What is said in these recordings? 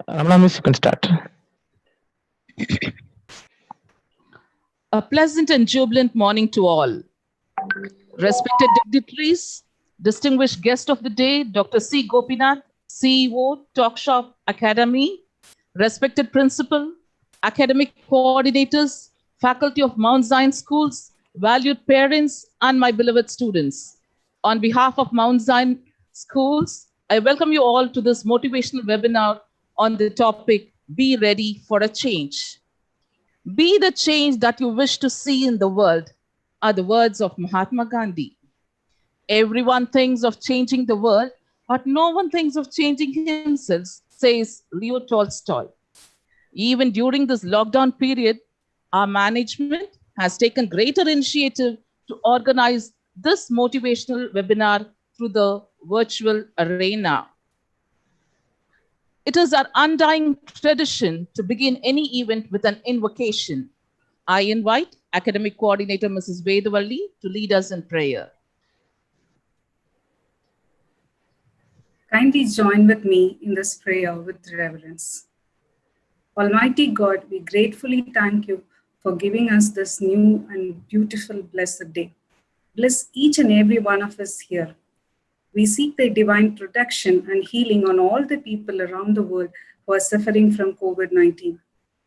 Ramana Miss, you can start. A pleasant and jubilant morning to all. Respected dignitaries, distinguished guest of the day, Dr. C. Gopinath, CEO, Talk Shop Academy, respected principal, academic coordinators, faculty of Mount Zion Schools, valued parents, and my beloved students. On behalf of Mount Zion Schools, I welcome you all to this motivational webinar on the topic, Be Ready for a Change. Be the change that you wish to see in the world are the words of Mahatma Gandhi. Everyone thinks of changing the world, but no one thinks of changing himself, says Leo Tolstoy. Even during this lockdown period, our management has taken greater initiative to organize this motivational webinar through the virtual arena. It is our undying tradition to begin any event with an invocation. I invite Academic Coordinator Mrs. Vedavalli to lead us in prayer. Kindly join with me in this prayer with reverence. Almighty God, we gratefully thank you for giving us this new and beautiful blessed day. Bless each and every one of us here. We seek the divine protection and healing on all the people around the world who are suffering from COVID-19.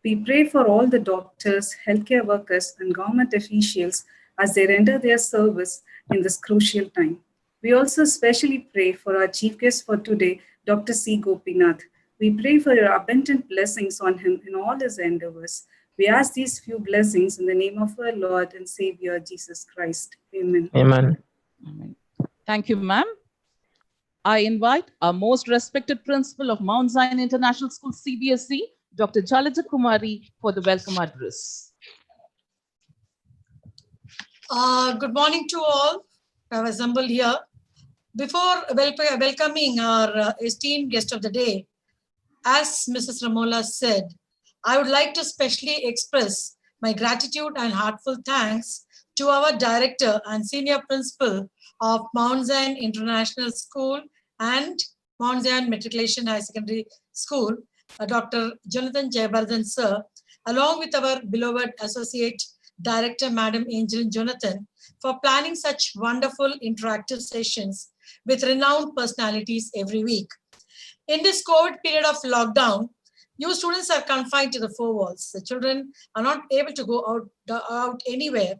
We pray for all the doctors, healthcare workers, and government officials as they render their service in this crucial time. We also especially pray for our chief guest for today, Dr. C. Gopinath. We pray for your abundant blessings on him in all his endeavors. We ask these few blessings in the name of our Lord and Savior, Jesus Christ. Amen. Amen. Amen. Thank you, ma'am. I invite our most respected principal of Mount Zion International School, CBSE, Dr. Jalija Kumari, for the welcome address. Good morning to all who have assembled here. Before welcoming our esteemed guest of the day, as Mrs. Ramola said, I would like to specially express my gratitude and heartfelt thanks to our director and senior principal of Mount Zion International School and Mount Zion Matriculation High Secondary School, Dr. Jonathan Jayabardhan sir, along with our beloved associate director, Madam Angel Jonathan, for planning such wonderful interactive sessions with renowned personalities every week. In this COVID period of lockdown, you students are confined to the four walls. The children are not able to go out anywhere,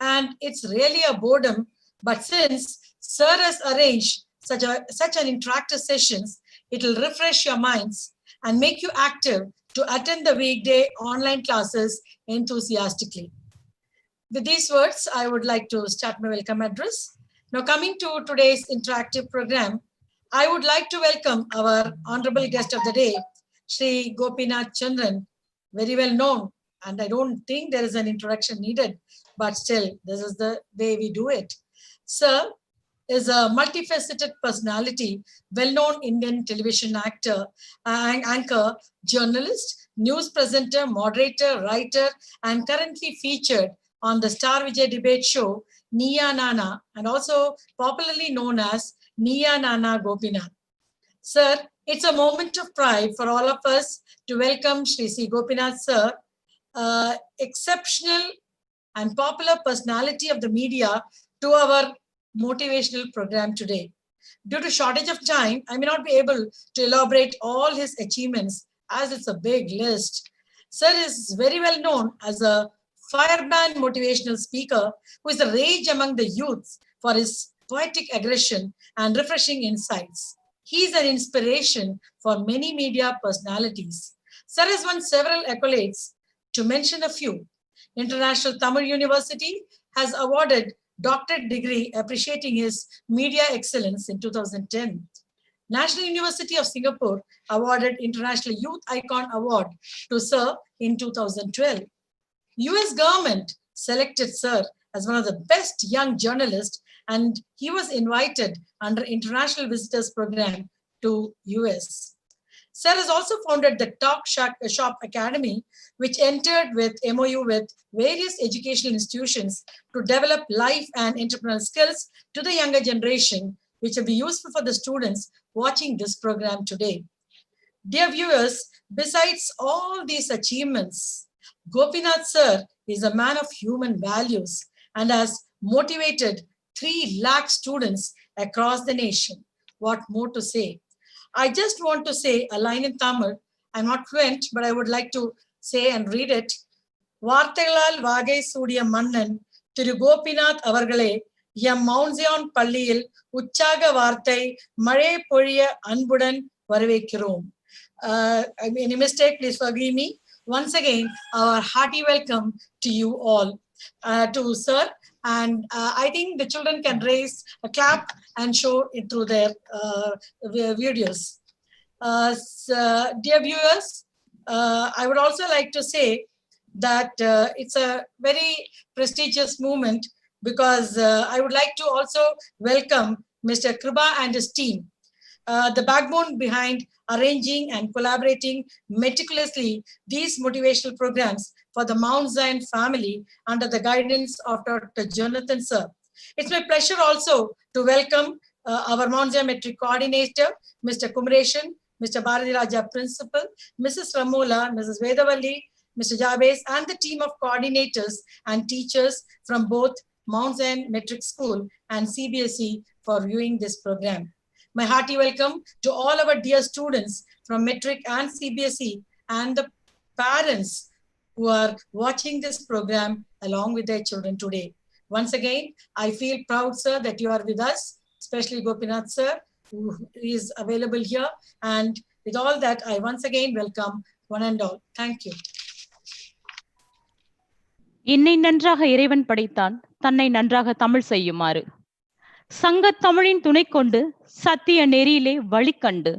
and it's really a boredom. But since sir has arranged such an interactive sessions, it will refresh your minds and make you active to attend the weekday online classes enthusiastically. With these words, I would like to start my welcome address. Now, coming to today's interactive program, I would like to welcome our honorable guest of the day, Shri Gopinath Chandran, very well known, and I don't think there is an introduction needed, but still, this is the way we do it. Sir is a multifaceted personality, well-known Indian television actor, anchor, journalist, news presenter, moderator, writer, and currently featured on the Star Vijay debate show, Niya Nana, and also popularly known as Niya Nana Gopinath. Sir, it's a moment of pride for all of us to welcome Shri C. Gopinath sir, exceptional and popular personality of the media, to our motivational program today. Due to shortage of time, I may not be able to elaborate all his achievements as it's a big list. Sir is very well known as a firebrand motivational speaker who is the rage among the youths for his poetic aggression and refreshing insights. He is an inspiration for many media personalities. Sir has won several accolades. To mention a few, International Tamil University has awarded doctorate degree appreciating his media excellence in 2010. National University of Singapore awarded International Youth Icon Award to Sir in 2012. US government selected Sir as one of the best young journalists, and he was invited under International Visitors Program to US. Sir has also founded the Talk Shop Academy, which entered with MOU with various educational institutions to develop life and entrepreneurial skills to the younger generation, which will be useful for the students watching this program today. Dear viewers, besides all these achievements, Gopinath sir is a man of human values and has motivated 3 lakh students across the nation. What more to say? I just want to say a line in Tamil. I'm not fluent, but I would like to say and read it. வார்த்தைகளால் வாகை சூடிய மன்னன் திரு கோபிநாத் அவர்களே, M mount Ziyan பள்ளியில் உற்சாக வார்த்தை மழை பொழிய அன்புடன் வரவேற்கிறோம். Any mistake, please forgive me. Once again, our hearty welcome to you all, to sir. And I think the children can raise a clap and show it through their videos. Dear viewers, I would also like to say that it's a very prestigious moment because I would like to also welcome Mr. Kriba and his team, the backbone behind arranging and collaborating meticulously these motivational programs for the Mount Zion family under the guidance of Dr. Jonathan sir. It's my pleasure also to welcome our Mount Zion Metric Coordinator, Mr. Kumreshan, Mr. Bharati Raja Principal, Mrs. Ramola, Mrs. Vedavalli, Mr. Jabez, and the team of coordinators and teachers from both Mount Zion Metric School and CBSE for viewing this program. My hearty welcome to all our dear students from Metric and CBSE and the parents who are watching this program along with their children today. Once again, I feel proud, sir, that you are with us, especially Gopinath sir, who is available here. And with all that, I once again welcome one and all. Thank you. என்னை நன்றாக இறைவன் படைத்தான், தன்னை நன்றாக தமிழ் செய்யுமாறு. சங்கத் தமிழின் துணை கொண்டு சத்திய நெறியிலே வழிகண்டு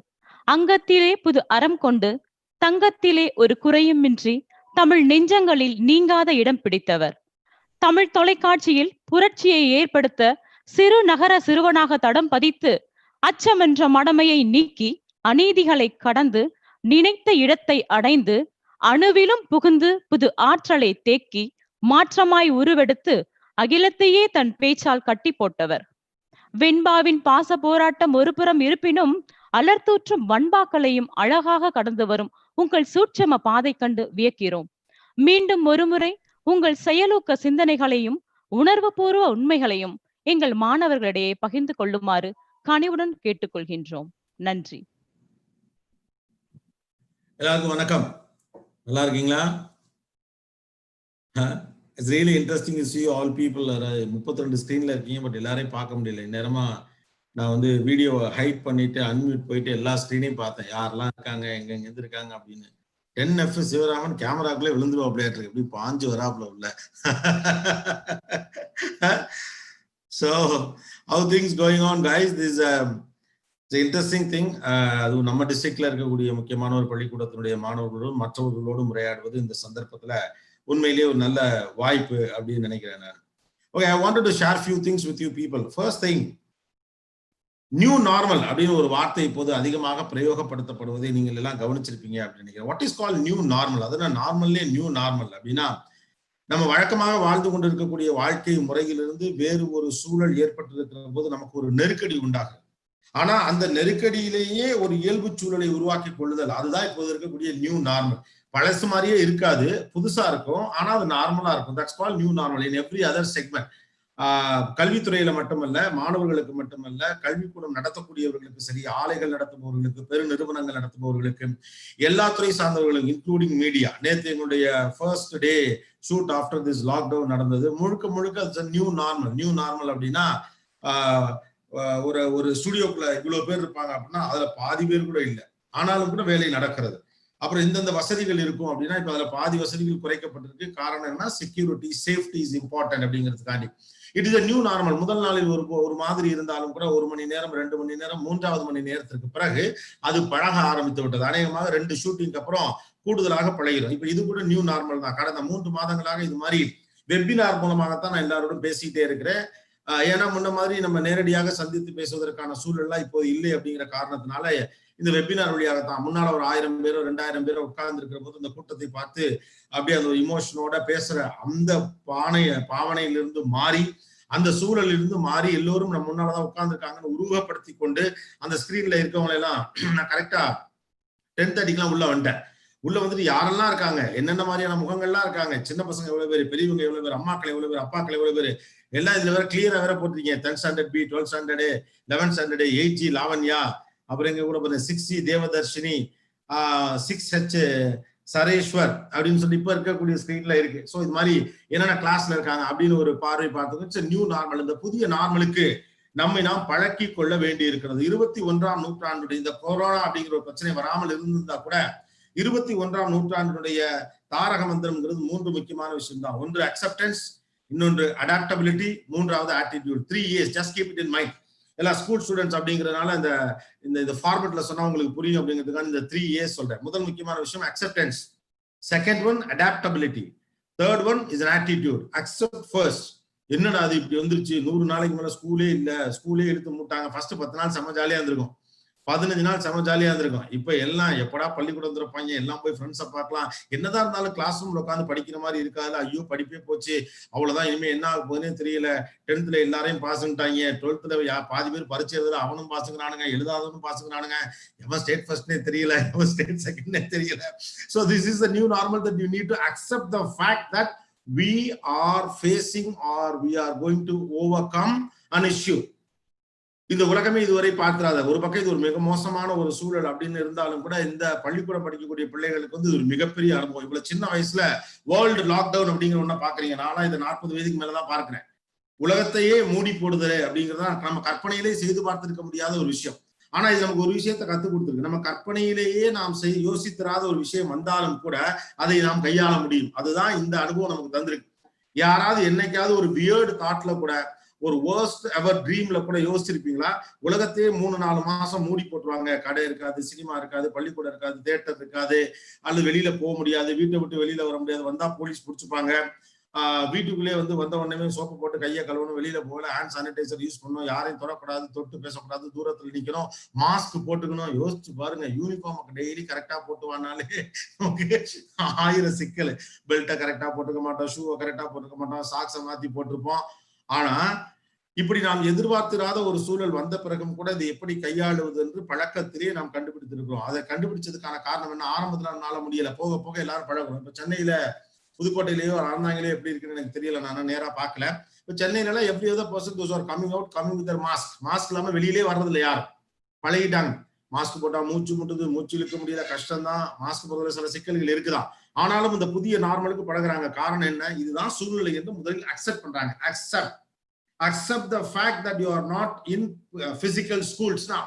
அங்கத்திலே புது அறம் கொண்டு தங்கத்திலே ஒரு குறையுமின்றி தமிழ் நெஞ்சங்களில் நீங்காத இடம் பிடித்தவர். தமிழ் தொலைக்காட்சியில் புரட்சியை ஏற்படுத்த சிறு நகர சிறுவனாக தடம் பதித்து அச்சமென்ற மடமையை நீக்கி அநீதிகளை கடந்து நினைத்த இடத்தை அடைந்து அணுவிலும் புகுந்து புது ஆற்றலை தேக்கி மாற்றமாய் உருவெடுத்து அகிலத்தையே தன் பேச்சால் கட்டி போட்டவர். வெண்பாவின் பாச போராட்டம் ஒருபுறம் இருப்பினும் அலர்த்தூற்றும் வன்பாக்களையும் அழகாக கடந்து வரும் உங்கள் சூட்சம பாதை கண்டு வியக்கிறோம். மீண்டும் ஒருமுறை உங்கள் செயலூக்க சிந்தனைகளையும் உணர்வுபூர்வ உண்மைகளையும் எங்கள் மாணவர்களிடையே பகிர்ந்து கொள்ளுமாறு கனிவுடன் கேட்டுக்கொள்கின்றோம். நன்றி. எல்லாருக்கும் வணக்கம். நல்லா இருக்கீங்களா? It's really interesting to see all people. 32 ஸ்கிரீன்ல இருக்கீங்க, பட் எல்லாரையும் பார்க்க முடியல. இந்நேரமா நான் வந்து வீடியோவை ஹைட் பண்ணிட்டு அன்மியூட் போயிட்டு எல்லா ஸ்கிரீனையும் பார்த்தேன், யாரெல்லாம் இருக்காங்க, எங்க இருக்காங்க அப்படின்னு. 10F சிவராமன் கேமராக்குள்ளே விழுந்துருவாப்ல இருக்கு, எப்படி பாஞ்சு வராப்ல உள்ள. So how things going on, guys? This is an interesting thing. அது நம்ம டிஸ்ட்ரிக்ட்ல இருக்கக்கூடிய முக்கியமான ஒரு பள்ளிக்கூடத்தினுடைய மாணவர்களோடும் மற்றவர்களோடும் உரையாடுவது இந்த சந்தர்ப்பத்துல உண்மையிலேயே ஒரு நல்ல வாய்ப்பு அப்படின்னு நினைக்கிறேன் நான். Okay, I wanted to share few things with you people. First thing, new normal அப்படின்னு ஒரு வார்த்தை இப்போது அதிகமாக பிரயோகப்படுத்தப்படுவதை நீங்கள் எல்லாம் கவனிச்சிருப்பீங்க அப்படின்னு நினைக்கிறேன். What is call new normal? அதுனா நார்மல்லே நியூ நார்மல் அப்படின்னா நம்ம வழக்கமாக வாழ்ந்து கொண்டு இருக்கக்கூடிய வாழ்க்கை முறையிலிருந்து வேறு ஒரு சூழல் ஏற்பட்டிருக்கிற போது நமக்கு ஒரு நெருக்கடி உண்டாகும். ஆனா அந்த நெருக்கடியிலேயே ஒரு இயல்பு சூழலை உருவாக்கி கொள்ளுதல், அதுதான் இப்போது இருக்கக்கூடிய நியூ நார்மல். பழசு மாதிரியே இருக்காது, புதுசா இருக்கும், ஆனா அது நார்மலா இருக்கும். That's call new normal in every other segment. கல்வித்துறையில மட்டுமல்ல, மாணவர்களுக்கு மட்டுமல்ல, கல்விக்கூடம் நடத்தக்கூடியவர்களுக்கு சரி, ஆலைகள் நடத்துபவர்களுக்கு, பெரு நிறுவனங்கள் நடத்துபவர்களுக்கு, எல்லா துறை சார்ந்தவர்களுக்கும், இன்க்ளூடிங் மீடியா. நேற்று எங்களுடைய first day shoot after this lockdown நடந்தது. முழுக்க முழுக்க நியூ நார்மல். நியூ நார்மல் அப்படின்னா ஒரு ஸ்டுடியோக்குள்ள இவ்வளவு பேர் இருப்பாங்க அப்படின்னா அதுல பாதி பேர் கூட இல்லை, ஆனாலும் கூட வேலை நடக்கிறது. அப்புறம் இந்தந்த வசதிகள் இருக்கும் அப்படின்னா இப்ப அதுல பாதி வசதிகள் குறைக்கப்பட்டிருக்கு. காரணம் என்னன்னா செக்யூரிட்டி, சேஃப்டி இஸ் இம்பார்ட்டன்ட் அப்படிங்கிறதுக்காண்டி. It is a new normal. முதல் நாளில் ஒரு மாதிரி இருந்தாலும் கூட 1 மணி நேரம், 2 மணி நேரம், 3வது மணி நேரத்திற்கு பிறகு அது பழக ஆரம்பித்து விட்டது. அநேகமாக 2 ஷூட்டிங்க்கு அப்புறம் கூடுதலாக பழகிறோம். இப்ப இது கூட நியூ நார்மல் தான். கடந்த 3 மாதங்களாக இது மாதிரி வெபினார் மூலமாகத்தான் நான் எல்லாரோடும் பேசிக்கிட்டே இருக்கிறேன். ஏன்னா முன்ன மாதிரி நம்ம நேரடியாக சந்தித்து பேசுவதற்கான சூழல்லாம் இப்போ இல்லை அப்படிங்கிற காரணத்தினால இந்த வெபினார் வழியாகத்தான். முன்னால ஒரு 1000 பேரோ 2000 பேரோ உட்கார்ந்து இருக்கிற போது இந்த கூட்டத்தை பார்த்து அப்படியே அந்த ஒரு இமோஷனோட பேசுற அந்த பாவனையிலிருந்து மாறி, அந்த சூழலிலிருந்து மாறி எல்லோரும் நம்ம முன்னாலதான் உட்கார்ந்துருக்காங்கன்னு உருவகப்படுத்தி கொண்டு அந்த ஸ்கிரீன்ல இருக்கவங்க எல்லாம் நான் கரெக்டா 10:30க்குலாம் உள்ள வந்துட்டேன். உள்ள வந்துட்டு யாரெல்லாம் இருக்காங்க, என்னென்ன மாதிரியான முகங்கள்லாம் இருக்காங்க, சின்ன பசங்க எவ்வளவு பேர், பெரியவங்க எவ்வளவு பேர், அம்மாக்கள் எவ்வளவு பேர், அப்பாக்கள் எவ்வளவு பேர், எல்லாம் இதுல வேற கிளியரா வேற போட்டிருக்கீங்க. 10th standard B, 12th standard, 11th standard, 8G Lavanya, அப்புறம் எங்க கூட பார்த்தீங்க 6G தேவதர்ஷினி, 6H சரேஸ்வர் அப்படின்னு சொல்லி இப்ப இருக்கக்கூடிய ஸ்கிரீன்ல இருக்கு. ஸோ இது மாதிரி என்னென்ன கிளாஸ்ல இருக்காங்க அப்படின்னு ஒரு பார்வை பார்த்தோம். நியூ நார்மல், இந்த புதிய நார்மலுக்கு நம்மை நாம் பழக்கி கொள்ள வேண்டி இருக்கிறது. 21ஆம் நூற்றாண்டுடைய இந்த கொரோனா அப்படிங்கிற ஒரு பிரச்சனை வராமல் இருந்திருந்தா கூட 21ஆம் நூற்றாண்டினுடைய தாரக மந்திரம்ங்கிறது 3 முக்கியமான விஷயம் தான். ஒன்று அக்செப்டன்ஸ், இன்னொன்று அடாப்டபிலிட்டி, மூன்றாவது attitude. 3 A's, just keep it in mind. எல்லா ஸ்கூல் ஸ்டூடெண்ட்ஸ் அப்படிங்கிறதுனால இந்த ஃபார்மெட்ல சொன்னா உங்களுக்கு புரியும் அப்படிங்கிறதுக்கான இந்த 3 A's சொல்றேன். முதல் முக்கியமான விஷயம் acceptance, second one adaptability, third one is an attitude. Accept first. என்னடா அது இப்படி வந்துருச்சு, 100 நாளைக்கு மேல ஸ்கூலே இல்ல, ஸ்கூலே எடுத்து மூட்டாங்க. ஃபர்ஸ்ட் 10 நாள் செம ஜாலியா இருந்திருக்கும், 15 நாள் செம ஜாலியா இருந்திருக்கும். இப்ப எல்லாம் எப்படா பள்ளிக்கூடம் வந்துருப்பாங்க, எல்லாம் போய் ஃப்ரெண்ட்ஸை பார்க்கலாம். என்னதான் இருந்தாலும் கிளாஸ் ரூம்ல உட்காந்து படிக்கிற மாதிரி இருக்காது. ஐயோ படிப்பே போச்சு, அவ்வளவுதான், இனிமே என்ன ஆக போகுதுன்னே தெரியல. 10th எல்லாரையும் பாஸுட்டாங்க, 12th பாதி பேர் பரிச்சை எழுதுல அவனும் பாஸுங்கிறானுங்க, எழுதாதவனும் பாஸுங்கிறானுங்க. எவன் ஸ்டேட் ஃபர்ஸ்ட்னே தெரியல, எவன் ஸ்டேட் செகண்ட்னே தெரியல. So this is the new normal that you need to accept the fact that we are facing or we are going to overcome an issue. இந்த உலகமே இதுவரை பார்த்திராத ஒரு பக்கம் இது ஒரு மிக மோசமான ஒரு சூழல் அப்படின்னு இருந்தாலும் கூட இந்த பள்ளிக்கூடம் படிக்கக்கூடிய பிள்ளைகளுக்கு வந்து ஒரு மிகப்பெரிய அனுபவம். இவ்வளவு சின்ன வயசுல வேர்ல்டு லாக்டவுன் அப்படிங்கிற ஒண்ணா பாக்குறீங்க. நானா இதை 40 வயதுக்கு மேலதான் பார்க்கிறேன். உலகத்தையே மூடி போடுதல் அப்படிங்கிறதா நம்ம கற்பனையிலே செய்து பார்த்திருக்க முடியாத ஒரு விஷயம். ஆனா இது நமக்கு ஒரு விஷயத்தை கத்துக் கொடுத்துருக்கு. நம்ம கற்பனையிலேயே நாம் யோசித்திராத ஒரு விஷயம் வந்தாலும் கூட அதை நாம் கையாள முடியும். அதுதான் இந்த அனுபவம் நமக்கு தந்திருக்கு. யாராவது என்னைக்காவது ஒரு வியர்டு தாட்ல கூட, ஒரு worst ever ட்ரீம்ல கூட யோசிச்சிருப்பீங்களா? உலகத்தையே 3-4 மாசம் மூடி போட்டுருவாங்க, கடை இருக்காது, சினிமா இருக்காது, பள்ளிக்கூடம் இருக்காது, தியேட்டர் இருக்காது, அல்லது வெளியில போக முடியாது, வீட்டை விட்டு வெளியில வர முடியாது, வந்தா போலீஸ் பிடிச்சுப்பாங்க, வீட்டுக்குள்ளே வந்த உடனே சோப்பு போட்டு கையை கழுவணும், வெளியில போகல, ஹேண்ட் சானிடைசர் யூஸ் பண்ணணும், யாரையும் தொடக்கூடாது, தொட்டு பேசக்கூடாது, தூரத்துல நிக்கணும், மாஸ்க் போட்டுக்கணும். யோசிச்சு பாருங்க, யூனிஃபார்ம் டெய்லி கரெக்டா போட்டுவானாலே 1000 சிக்கல். பெல்ட்டை கரெக்டா போட்டுக்க மாட்டோம், ஷூவை கரெக்டா போட்டுக்க மாட்டோம், சாக்ஸை மாத்தி போட்டிருப்போம். ஆனா இப்படி நாம் எதிர்பார்த்திராத ஒரு சூழல் வந்த பிறகும் கூட இதை எப்படி கையாளுவது என்று பழக்கத்திலேயே நாம் கண்டுபிடித்திருக்கிறோம். அதை கண்டுபிடிச்சதுக்கான காரணம் என்ன? ஆரம்பத்துல நாள முடியல, போக போக எல்லாரும் பழகணும். இப்ப சென்னையில புதுக்கோட்டையிலேயோ அறந்தாங்கிலேயோ எப்படி இருக்குன்னு எனக்கு தெரியல, நான் நேரா பார்க்கல. இப்ப சென்னையில எப்படி ஏதோ person those are coming out, coming with mask. Mask இல்லாம வெளியிலே வர்றது இல்லை யாரும், பழகிட்டாங்க. மாஸ்க் போட்டா மூச்சு முட்டுது, மூச்சு இழுக்க முடியல, கஷ்டம் தான். மாஸ்க் போடுறதுல சில சிக்கல்கள் இருக்குதான். ஆனாலும் இந்த புதிய நார்மலுக்கு பழகுறாங்க. காரணம் என்ன? இதுதான் சூழ்நிலை என்று முதலில் அக்செப்ட் பண்றாங்க. Accept the fact that you are not in physical schools now.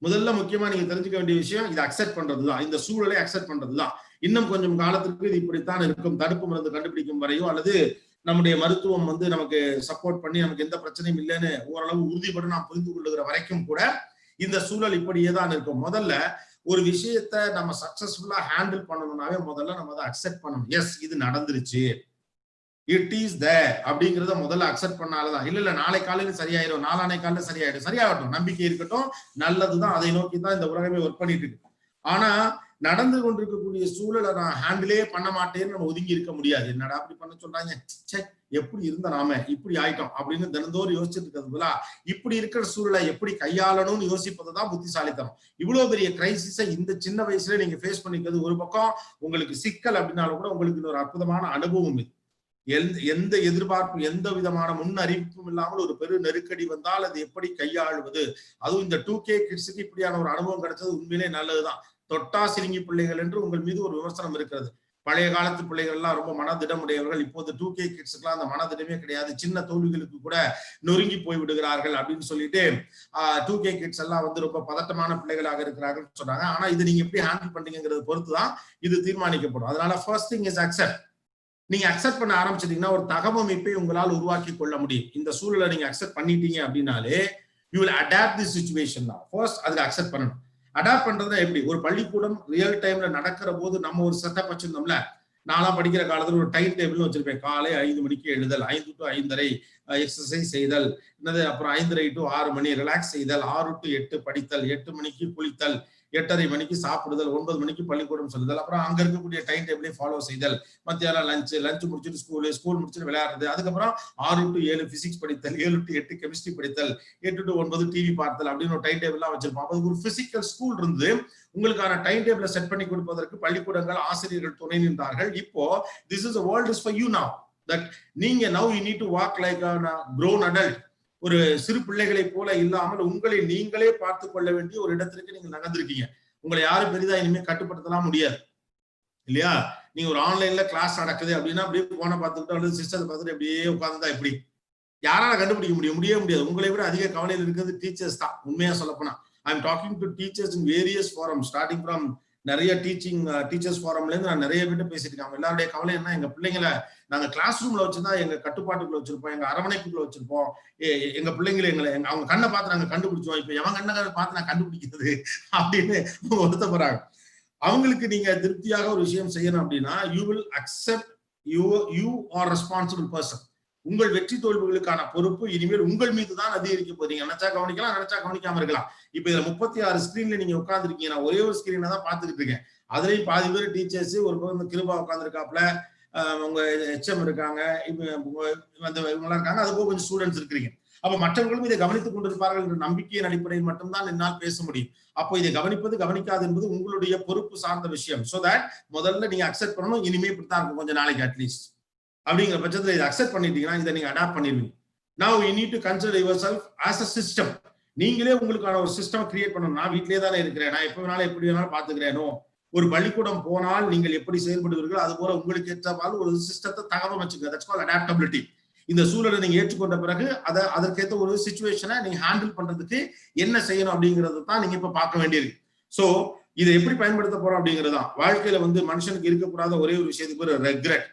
முதல்ல முக்கியமா நீங்க தெரிஞ்சுக்க வேண்டிய விஷயம் இது அக்செப்ட் பண்றதுதான், இந்த சூழலை அக்செப்ட் பண்றதுதான். இன்னும் கொஞ்சம் காலத்திற்கு இது இப்படித்தான் இருக்கும், தடுப்பு மருந்து கண்டுபிடிக்கும் வரையோ அல்லது நம்முடைய மருத்துவம் நமக்கு சப்போர்ட் பண்ணி நமக்கு எந்த பிரச்சனையும் இல்லைன்னு ஓரளவு உறுதிப்பட்டு நாம் புரிந்து கொள்ளுகிற வரைக்கும் கூட இந்த சூழல் இப்படியே தான் இருக்கும். முதல்ல ஒரு விஷயத்த நம்ம சக்சஸ்ஃபுல்லா ஹேண்டில் பண்ணணும்னாவே முதல்ல நம்ம அதை அக்செப்ட் பண்ணணும். எஸ், இது நடந்துருச்சு, இட் இஸ் தேர் அப்படிங்கிறத முதல்ல அக்செப்ட் பண்ணாலதான். இல்ல நாளை காலையில சரியாயிடும், நாளானை காலையில சரியாயிடும், சரியாகட்டும், நம்பிக்கை இருக்கட்டும், நல்லதுதான், அதை நோக்கி தான் இந்த உலகமே ஒர்க் பண்ணிட்டு இருக்கு. ஆனா நடந்து கொண்டிருக்கக்கூடிய சூழலை நான் ஹேண்டிலே பண்ண மாட்டேன்னு நம்ம ஒதுங்கி இருக்க முடியாது. என்னடா அப்படி பண்ண சொல்றாங்க, சே எப்படி இருந்த நாம இப்படி ஆயிட்டோம் அப்படின்னு தினந்தோறும் யோசிச்சுட்டு இருக்கிறதுல இப்படி இருக்கிற சூழலை எப்படி கையாளணும்னு யோசிப்பதுதான் புத்திசாலித்தனம். இவ்வளவு பெரிய கிரைசிஸை இந்த சின்ன வயசுல நீங்க ஃபேஸ் பண்ணிக்கிறது ஒரு பக்கம் உங்களுக்கு சிக்கல் அப்படின்னாலும் கூட உங்களுக்கு இன்னொரு அற்புதமான அனுபவம் இது. எந்த எதிர்பார்ப்பும் எந்த விதமான முன் அறிவிப்பும் இல்லாமல் ஒரு பெரு நெருக்கடி வந்தால் அது எப்படி கையாளுவது, அதுவும் இந்த 2K கிட்ஸுக்கு இப்படியான ஒரு அனுபவம் கிடைச்சது உண்மையிலே நல்லதுதான். தொட்டா சிறுங்கி பிள்ளைகள் என்று உங்கள் மீது ஒரு விமர்சனம் இருக்கிறது. பழைய காலத்து பிள்ளைகள் எல்லாம் ரொம்ப மனதிடமுடையவர்கள். இப்போது 2K கிட்ஸுக்கெல்லாம் அந்த மனதிடமே கிடையாது, சின்ன தோல்விகளுக்கு கூட நொறுங்கி போய் விடுகிறார்கள் அப்படின்னு சொல்லிட்டு 2K கிட்ஸ் எல்லாம் ரொம்ப பதட்டமான பிள்ளைகளாக இருக்கிறார்கள் சொன்னாங்க. ஆனா இது நீங்க எப்படி ஹேண்டில் பண்றீங்கிறத பொறுத்துதான் இது தீர்மானிக்கப்படும். அதனால ஃபர்ஸ்ட் திங் இஸ் அக்செப்ட். நீங்க அக்செப்ட் பண்ண ஆரம்பிச்சிட்டீங்கன்னா ஒரு தகவமைப்பை உங்களால் உருவாக்கி கொள்ள முடியும். இந்த சூழலை நீங்க அக்செப்ட் பண்ணிட்டீங்க அப்படின்னாலே you will adapt the situation. தான் ஃபர்ஸ்ட் அதுக்கு அக்செப்ட் பண்ணணும். அடாப்ட் பண்றதுனா எப்படி? ஒரு பள்ளிக்கூடம் ரியல் டைம்ல நடக்கிற போது நம்ம ஒரு செட்டப் வச்சிருந்தோம்ல. நான்லாம் படிக்கிற காலத்துல ஒரு டைம் டேபிள் வச்சிருப்பேன். காலை 5 மணிக்கு எழுதல், 5 to 5:30 எக்ஸசைஸ் செய்தல், என்னது அப்புறம் 5:30 to 6 மணி ரிலாக்ஸ் செய்தல், 6 to 8 படித்தல், 8 மணிக்கு குளித்தல், 8:30 மணிக்கு சாப்பிடுதல், 9 மணிக்கு பள்ளிக்கூடம் செல்லுதல், அப்புறம் அங்க இருக்கக்கூடிய டைம் டேபிளை ஃபாலோ செய்தல், மத்தியானம் லஞ்ச் முடிச்சுட்டு ஸ்கூல் முடிச்சுட்டு விளையாடுறது, அதுக்கப்புறம் 6 to 7 பிசிக்ஸ் படித்தல், 7 to 8 கெமிஸ்ட்ரி படித்தல், 8 to 9 டிவி பார்த்தல் அப்படின்னு ஒரு டைம் டேபிள்லாம் வச்சிருப்போம். அப்போ ஒரு பிசிக்கல் ஸ்கூல் இருந்து உங்களுக்கான டைம் டேபிளை செட் பண்ணி கொடுப்பதற்கு பள்ளிக்கூடங்கள், ஆசிரியர்கள் துணை நின்றார்கள். இப்போ this is the world is for you now, that நீங்க now you need to walk like a grown adult. ஒரு சிறு பிள்ளைகளை போல இல்லாமல் உங்களை நீங்களே பார்த்து கொள்ள வேண்டிய ஒரு இடத்திற்கு நீங்க நகர்ந்திருக்கீங்க. உங்களை யாரும் பெரிதா இனிமே கட்டுப்படுத்தலாம் முடியாது இல்லையா? நீங்க ஒரு ஆன்லைன்ல கிளாஸ் நடக்குது அப்படின்னா அப்படியே போனை பார்த்துக்கிட்டு அல்லது சிஸ்டத்தை பார்த்துட்டு அப்படியே உட்கார்ந்துதான் எப்படி யாரால கண்டுபிடிக்க முடியவே முடியாது. உங்களை விட அதிக கவலையில் இருக்கிறது டீச்சர்ஸ் தான். உண்மையா சொல்லப்போனா I am talking to teachers in various forum, starting from நிறைய டீச்சர்ஸ் ஃபாரம்ல இருந்து நான் நிறைய பேர் பேசிட்டு இருக்காங்க. எல்லாருடைய கவலை என்ன, எங்க பிள்ளைங்களை நாங்க கிளாஸ் ரூம்ல வச்சிருந்தா எங்க கட்டுப்பாட்டுக்குள்ள வச்சிருப்போம், எங்க அரவணைப்புக்குள்ள வச்சிருப்போம், எங்க பிள்ளைங்களை அவங்க கண்ணை பார்த்து நாங்க கண்டுபிடிச்சோம், இப்ப எவன் கண்ணை பார்த்து நான் கண்டுபிடிக்கிறது அப்படின்னு வருத்தப்படுறாங்க. அவங்களுக்கு நீங்க திருப்தியாக ஒரு விஷயம் செய்யணும் அப்படின்னா you will accept you are responsible person. உங்கள் வெற்றி தோல்விகளுக்கான பொறுப்பு இனிமேல் உங்கள் மீது தான் அதிகரிக்க போறீங்க. நினைச்சா கவனிக்கலாம், நினைச்சா கவனிக்காம இருக்கலாம். இப்ப இதுல 36 ஸ்கிரீன்ல நீங்க உட்காந்துருக்கீங்க. நான் ஒரே ஒரு ஸ்கிரீனை தான் பாத்துக்கிட்டு இருக்கேன். அதுலயும் பாதி பேர் டீச்சர்ஸ், ஒரு பக்கம் கிருபா உட்காந்துருக்காப்ல, உங்க HM இருக்காங்க, இவங்கெல்லாம் இருக்காங்க, அது போக கொஞ்சம் ஸ்டூடெண்ட்ஸ் இருக்கிறீங்க. அப்ப மற்றவர்களும் இதை கவனித்துக் கொண்டிருப்பார்கள் என்ற நம்பிக்கையின் அடிப்படையில் மட்டும்தான் என்னால் பேச முடியும். அப்போ இதை கவனிப்பது கவனிக்காது என்பது உங்களுடைய பொறுப்பு சார்ந்த விஷயம். சோ தட் முதல்ல நீங்க அக்செப்ட் பண்ணணும், இனிமே இப்படித்தான் இருக்கும் கொஞ்சம் நாளைக்கு அட்லீஸ்ட் அப்படிங்கிற பட்சத்துல இதை அக்செப்ட் பண்ணிட்டீங்கன்னா இதை நீங்க அடாப்ட் பண்ணிடுவீங்க. Now you need to consider yourself as a system. நீங்களே உங்களுக்கான ஒரு சிஸ்டம் கிரியேட் பண்ணணும். நான் வீட்லயே தானே இருக்கிறேன், நான் எப்ப வேணாலும் எப்படி வேணாலும் பாத்துக்கிறேனோ. ஒரு பள்ளிக்கூடம் போனால் நீங்கள் எப்படி செயல்படுவீர்கள் அது போல உங்களுக்கு ஏற்றவாறு ஒரு சிஸ்டத்தை தகவமைச்சுங்க. That's called adaptability. இந்த சூழலை நீங்க ஏற்றுக்கொண்ட பிறகு அதற்கேற்ற ஒரு சிச்சுவேஷனை நீங்க ஹேண்டில் பண்றதுக்கு என்ன செய்யணும் அப்படிங்கறது தான் நீங்க இப்ப பார்க்க வேண்டியிருக்கு. சோ இதை எப்படி பயன்படுத்த போறோம் அப்படிங்கறதுதான். வாழ்க்கையில மனுஷனுக்கு இருக்கக்கூடாத ஒரே ஒரு விஷயத்துக்கு ஒரு ரெக்ரெட்.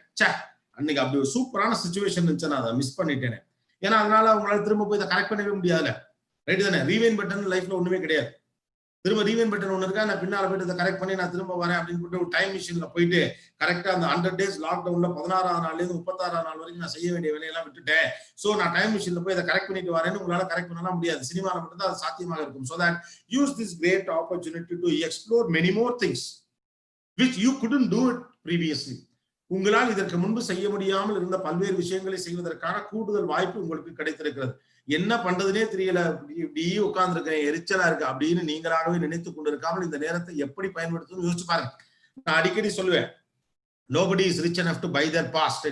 அன்னைக்கு அப்படி ஒரு சூப்பரான சிச்சுவேஷன் இருந்துச்சு, நான் அதை மிஸ் பண்ணிட்டேன். ஏன்னா அதனால அவங்களால திரும்ப போய் இதை கரெக்ட் பண்ணவே முடியாதுல. ரைட் தானே? ரீவைன் பட்டன் லைஃப்ல ஒண்ணுமே கிடையாது. திரும்ப ரீவைன் பட்டன் ஒண்ணு இருக்கா, நான் பின்னால போயிட்டு இதை கரெக்ட் பண்ணி நான் திரும்ப வரேன் அப்படின்னு சொல்லிட்டு ஒரு டைம் மிஷின்ல போயிட்டு கரெக்டா அந்த 100 days லாக்டவுன்ல 16ஆம் நாள்ல இருந்து 36ஆம் நாள் வரைக்கும் நான் செய்ய வேண்டிய வேலையெல்லாம் விட்டுட்டேன். சோ நான் டைம் மிஷின்ல போய் இதை கரெக்ட் பண்ணிட்டு வரேன்னு உங்களால கரெக்ட் பண்ணலாம் முடியாது. சினிமால மட்டும் தான் அது சாத்தியமாக இருக்கும். So that use this great opportunity to explore many more things which you couldn't do it previously. உங்களால் இதற்கு முன்பு செய்ய முடியாமல் இருந்த பல்வேறு விஷயங்களை செய்வதற்கான கூடுதல் வாய்ப்பு உங்களுக்கு கிடைத்திருக்கிறது. என்ன பண்றதுனே தெரியல, இப்படி உட்கார்ந்து இருக்கேன், எரிச்சலா இருக்கு அப்படின்னு நீங்களாகவே நினைத்துக் கொண்டிருக்காமல் இந்த நேரத்தை எப்படி பயன்படுத்தணும்னு யோசிச்சு பாருங்க. நான் அடிக்கடி சொல்லுவேன், nobody is rich enough to buy their past.